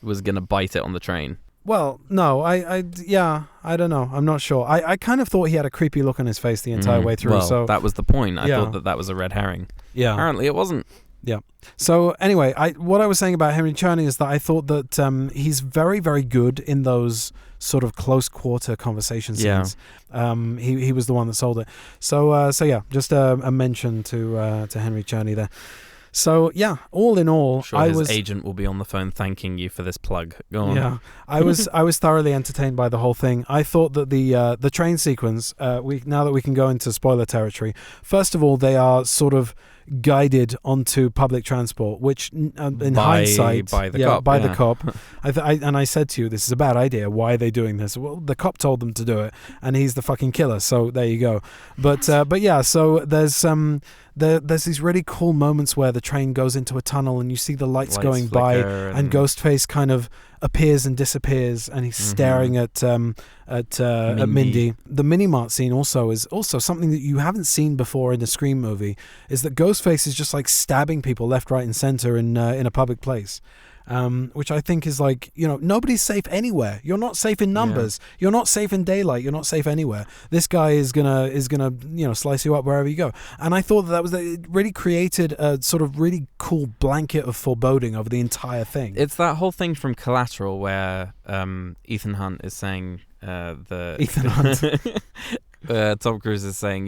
[SPEAKER 1] was
[SPEAKER 2] going to bite it on the train.
[SPEAKER 1] Well, no, I don't know. I'm not sure. I kind of thought he had a creepy look on his face the entire way through.
[SPEAKER 2] Well,
[SPEAKER 1] so
[SPEAKER 2] that was the point. I thought that was a red herring.
[SPEAKER 1] Yeah.
[SPEAKER 2] Apparently it wasn't.
[SPEAKER 1] Yeah. So anyway, what I was saying about Henry Czerny is that I thought that he's very, very good in those sort of close quarter conversation scenes. Yeah. He was the one that sold it. So yeah, just a mention to Henry Czerny there. So yeah, all in all,
[SPEAKER 2] his agent will be on the phone thanking you for this plug. Go on.
[SPEAKER 1] Yeah, I was thoroughly entertained by the whole thing. I thought that the train sequence. Now that we can go into spoiler territory, first of all, they are sort of guided onto public transport, which in hindsight,
[SPEAKER 2] by the
[SPEAKER 1] cop. And I said to you, this is a bad idea. Why are they doing this? Well, the cop told them to do it, and he's the fucking killer. So there you go. But yeah, so there's these really cool moments where the train goes into a tunnel and you see the lights going by, and Ghostface kind of appears and disappears, and he's staring at Mindy. The mini-mart scene also is something that you haven't seen before in a Scream movie, is that Ghostface is just like stabbing people left, right, and center in a public place. Which I think is like, nobody's safe anywhere. You're not safe in numbers. Yeah. You're not safe in daylight. You're not safe anywhere. This guy is gonna slice you up wherever you go. And I thought that it really created a sort of really cool blanket of foreboding over the entire thing.
[SPEAKER 2] It's that whole thing from Collateral where Ethan Hunt is saying
[SPEAKER 1] Ethan Hunt.
[SPEAKER 2] Tom Cruise is saying,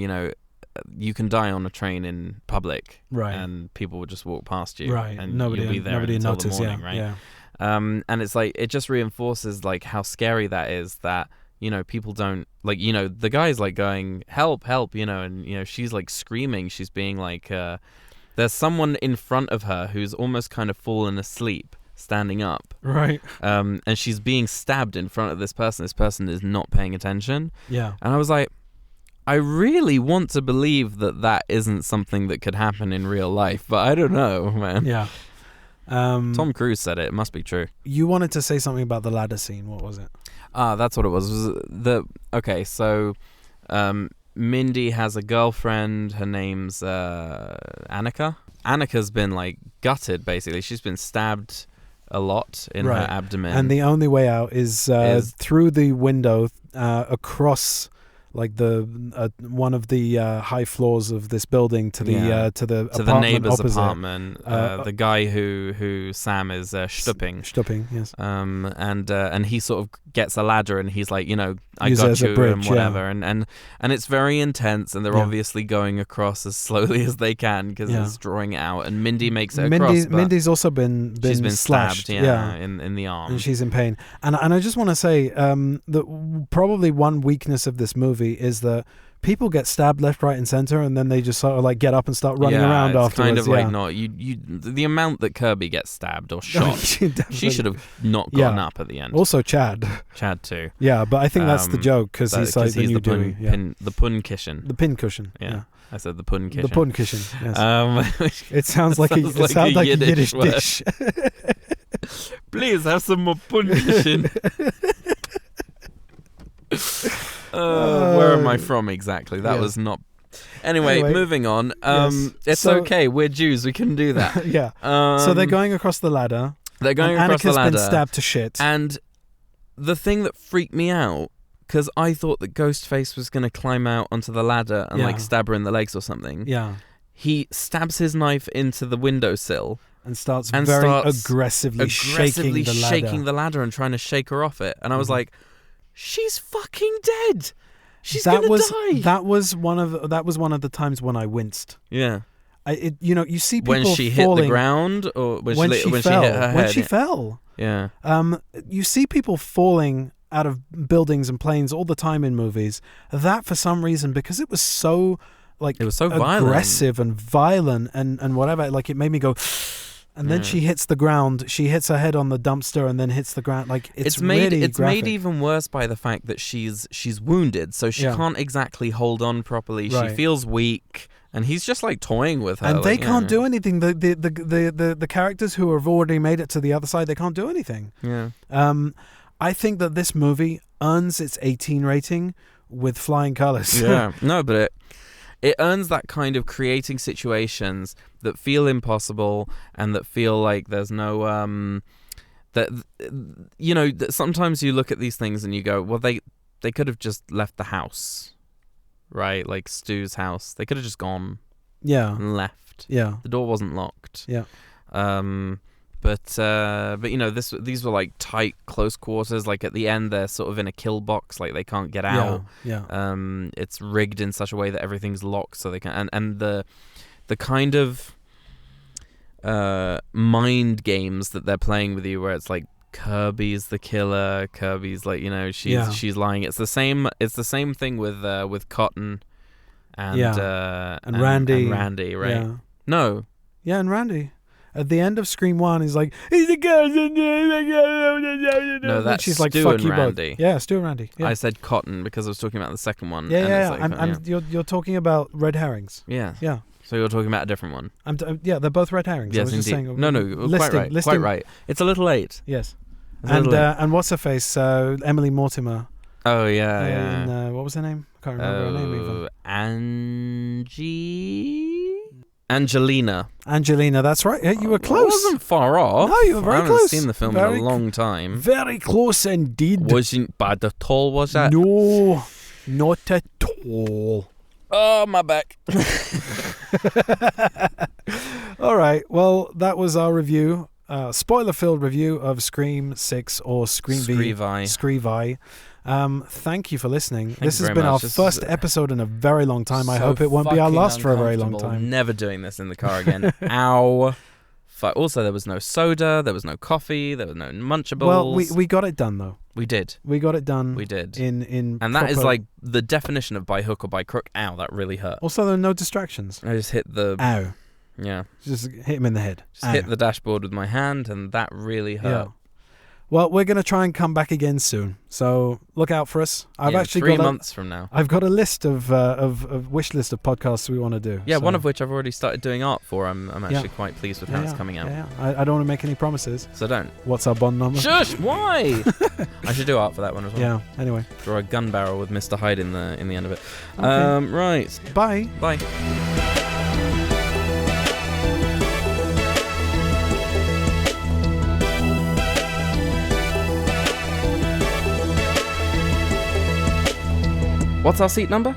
[SPEAKER 2] you can die on a train in public,
[SPEAKER 1] right?
[SPEAKER 2] And people will just walk past you,
[SPEAKER 1] right?
[SPEAKER 2] And you'll be there until the morning, right?
[SPEAKER 1] Yeah.
[SPEAKER 2] And it's like it just reinforces like how scary that is. That people don't like. The guy's like going help, and she's like screaming. She's being like, there's someone in front of her who's almost kind of fallen asleep, standing up,
[SPEAKER 1] right?
[SPEAKER 2] And she's being stabbed in front of this person. This person is not paying attention.
[SPEAKER 1] Yeah.
[SPEAKER 2] And I was like, I really want to believe that isn't something that could happen in real life, but I don't know, man.
[SPEAKER 1] Yeah.
[SPEAKER 2] Tom Cruise said it. It must be true.
[SPEAKER 1] You wanted to say something about the ladder scene. What was it?
[SPEAKER 2] That's what it was. So Mindy has a girlfriend. Her name's Annika. Annika's been like gutted, basically. She's been stabbed a lot in her abdomen.
[SPEAKER 1] And the only way out is through the window across like the one of the high floors of this building to the
[SPEAKER 2] neighbor's
[SPEAKER 1] opposite.
[SPEAKER 2] Apartment. The guy who Sam is Stupping.
[SPEAKER 1] Stupping, yes.
[SPEAKER 2] And he sort of gets a ladder and he's like, I
[SPEAKER 1] use
[SPEAKER 2] got
[SPEAKER 1] you
[SPEAKER 2] you,
[SPEAKER 1] bridge,
[SPEAKER 2] and whatever. And it's very intense, and they're obviously going across as slowly as they can because it's drawing it out. And Mindy makes it across.
[SPEAKER 1] Mindy's also been
[SPEAKER 2] she's been
[SPEAKER 1] slashed,
[SPEAKER 2] stabbed, in the arm,
[SPEAKER 1] and she's in pain. And I just want to say that probably one weakness of this movie is that people get stabbed left, right, and center, and then they just sort of like get up and start running around
[SPEAKER 2] it's
[SPEAKER 1] afterwards.
[SPEAKER 2] Kind of like not you. The amount that Kirby gets stabbed or shot, she should have not gotten up at the end.
[SPEAKER 1] Also, Chad
[SPEAKER 2] too.
[SPEAKER 1] Yeah, but I think that's the joke because he's like
[SPEAKER 2] the
[SPEAKER 1] Punkishin. The pincushion. Yeah.
[SPEAKER 2] I said the Punkishin.
[SPEAKER 1] The Punkishin. Yes. It sounds like a Yiddish dish.
[SPEAKER 2] Please have some more Punkishin. Where am I from exactly? That was not. Anyway, moving on. It's okay. We're Jews. We can do that.
[SPEAKER 1] Yeah. So they're going across the ladder.
[SPEAKER 2] They're going across the ladder.
[SPEAKER 1] Annika's been stabbed to shit.
[SPEAKER 2] And the thing that freaked me out, because I thought that Ghostface was going to climb out onto the ladder and like stab her in the legs or something.
[SPEAKER 1] Yeah.
[SPEAKER 2] He stabs his knife into the windowsill.
[SPEAKER 1] And starts aggressively shaking the ladder
[SPEAKER 2] and trying to shake her off it. And I was like, she's fucking dead. She's gonna die.
[SPEAKER 1] That was one of the times when I winced.
[SPEAKER 2] Yeah.
[SPEAKER 1] You see people
[SPEAKER 2] when she
[SPEAKER 1] falling,
[SPEAKER 2] hit the ground or when she hit her head.
[SPEAKER 1] When she fell.
[SPEAKER 2] Yeah.
[SPEAKER 1] You see people falling out of buildings and planes all the time in movies. That for some reason, because it was so aggressive and violent and whatever, like it made me go. And then she hits the ground. She hits her head on the dumpster and then hits the ground. Like it's made
[SPEAKER 2] even worse by the fact that she's wounded, so she can't exactly hold on properly. Right. She feels weak, and he's just like toying with her.
[SPEAKER 1] And they can't do anything. The characters who have already made it to the other side, they can't do anything.
[SPEAKER 2] Yeah.
[SPEAKER 1] I think that this movie earns its 18 rating with flying colors.
[SPEAKER 2] Yeah. No, but it earns that kind of creating situations that feel impossible and that feel like there's no that, sometimes you look at these things and you go, well, they could have just left the house, right? Like Stu's house. They could have just gone and left.
[SPEAKER 1] Yeah.
[SPEAKER 2] The door wasn't locked.
[SPEAKER 1] Yeah.
[SPEAKER 2] But these were like tight, close quarters. Like at the end, they're sort of in a kill box, like they can't get out.
[SPEAKER 1] Yeah.
[SPEAKER 2] It's rigged in such a way that everything's locked, so they can. And the kind of mind games that they're playing with you, where it's like Kirby's the killer, Kirby's like she's lying. It's the same thing with Cotton and
[SPEAKER 1] Randy.
[SPEAKER 2] And Randy, right?
[SPEAKER 1] Yeah.
[SPEAKER 2] No.
[SPEAKER 1] Yeah, and Randy. At the end of Scream 1, he's like, he's a cousin.
[SPEAKER 2] No, that's
[SPEAKER 1] she's like,
[SPEAKER 2] Stu
[SPEAKER 1] fuck
[SPEAKER 2] and
[SPEAKER 1] you
[SPEAKER 2] Randy.
[SPEAKER 1] both. Yeah, Stu and Randy. Yeah.
[SPEAKER 2] I said Cotton because I was talking about the second one.
[SPEAKER 1] Yeah.
[SPEAKER 2] And it's like,
[SPEAKER 1] You're talking about red herrings.
[SPEAKER 2] Yeah.
[SPEAKER 1] Yeah.
[SPEAKER 2] So you're talking about a different one.
[SPEAKER 1] Yeah, they're both red herrings.
[SPEAKER 2] Yes,
[SPEAKER 1] I was
[SPEAKER 2] indeed.
[SPEAKER 1] just saying.
[SPEAKER 2] Quite right. Quite right. It's a little late.
[SPEAKER 1] Yes. And what's her face? Emily Mortimer.
[SPEAKER 2] Oh yeah.
[SPEAKER 1] In, what was her name? I can't remember her name even. Angelina, that's right. Yeah, you were close.
[SPEAKER 2] I wasn't far off.
[SPEAKER 1] No, you were very
[SPEAKER 2] close. I haven't seen the film in a long time.
[SPEAKER 1] Very close indeed.
[SPEAKER 2] Wasn't bad at all, was that?
[SPEAKER 1] No, not at all.
[SPEAKER 2] Oh, my back.
[SPEAKER 1] All right. Well, that was our review. Spoiler-filled review of Scream 6 or SCREAVI. Thank you for listening. This has been our first episode in a very long time. I hope it won't be our last for a very long time.
[SPEAKER 2] Never doing this in the car again. Ow. Also, there was no soda, there was no coffee, there was no Munchables.
[SPEAKER 1] Well, we got it done, though.
[SPEAKER 2] We did.
[SPEAKER 1] We got it done.
[SPEAKER 2] We did.
[SPEAKER 1] And
[SPEAKER 2] that is like the definition of by hook or by crook. Ow, that really hurt.
[SPEAKER 1] Also, there are no distractions.
[SPEAKER 2] I just hit the...
[SPEAKER 1] Ow.
[SPEAKER 2] Yeah.
[SPEAKER 1] Just hit him in the head.
[SPEAKER 2] Just hit the dashboard with my hand, and that really hurt.
[SPEAKER 1] Yeah. Well, we're going to try and come back again soon. So look out for us. I've actually
[SPEAKER 2] 3 months from now.
[SPEAKER 1] I've got a list of wish list of podcasts we want to do.
[SPEAKER 2] Yeah, so. One of which I've already started doing art for. I'm actually quite pleased with how it's coming out.
[SPEAKER 1] Yeah. I don't want to make any promises.
[SPEAKER 2] So don't.
[SPEAKER 1] What's our bond number?
[SPEAKER 2] Shush! Why? I should do art for that one as well.
[SPEAKER 1] Yeah. Anyway,
[SPEAKER 2] draw a gun barrel with Mr. Hyde in the end of it.
[SPEAKER 1] Okay.
[SPEAKER 2] Right.
[SPEAKER 1] Bye.
[SPEAKER 2] Bye. What's our seat number?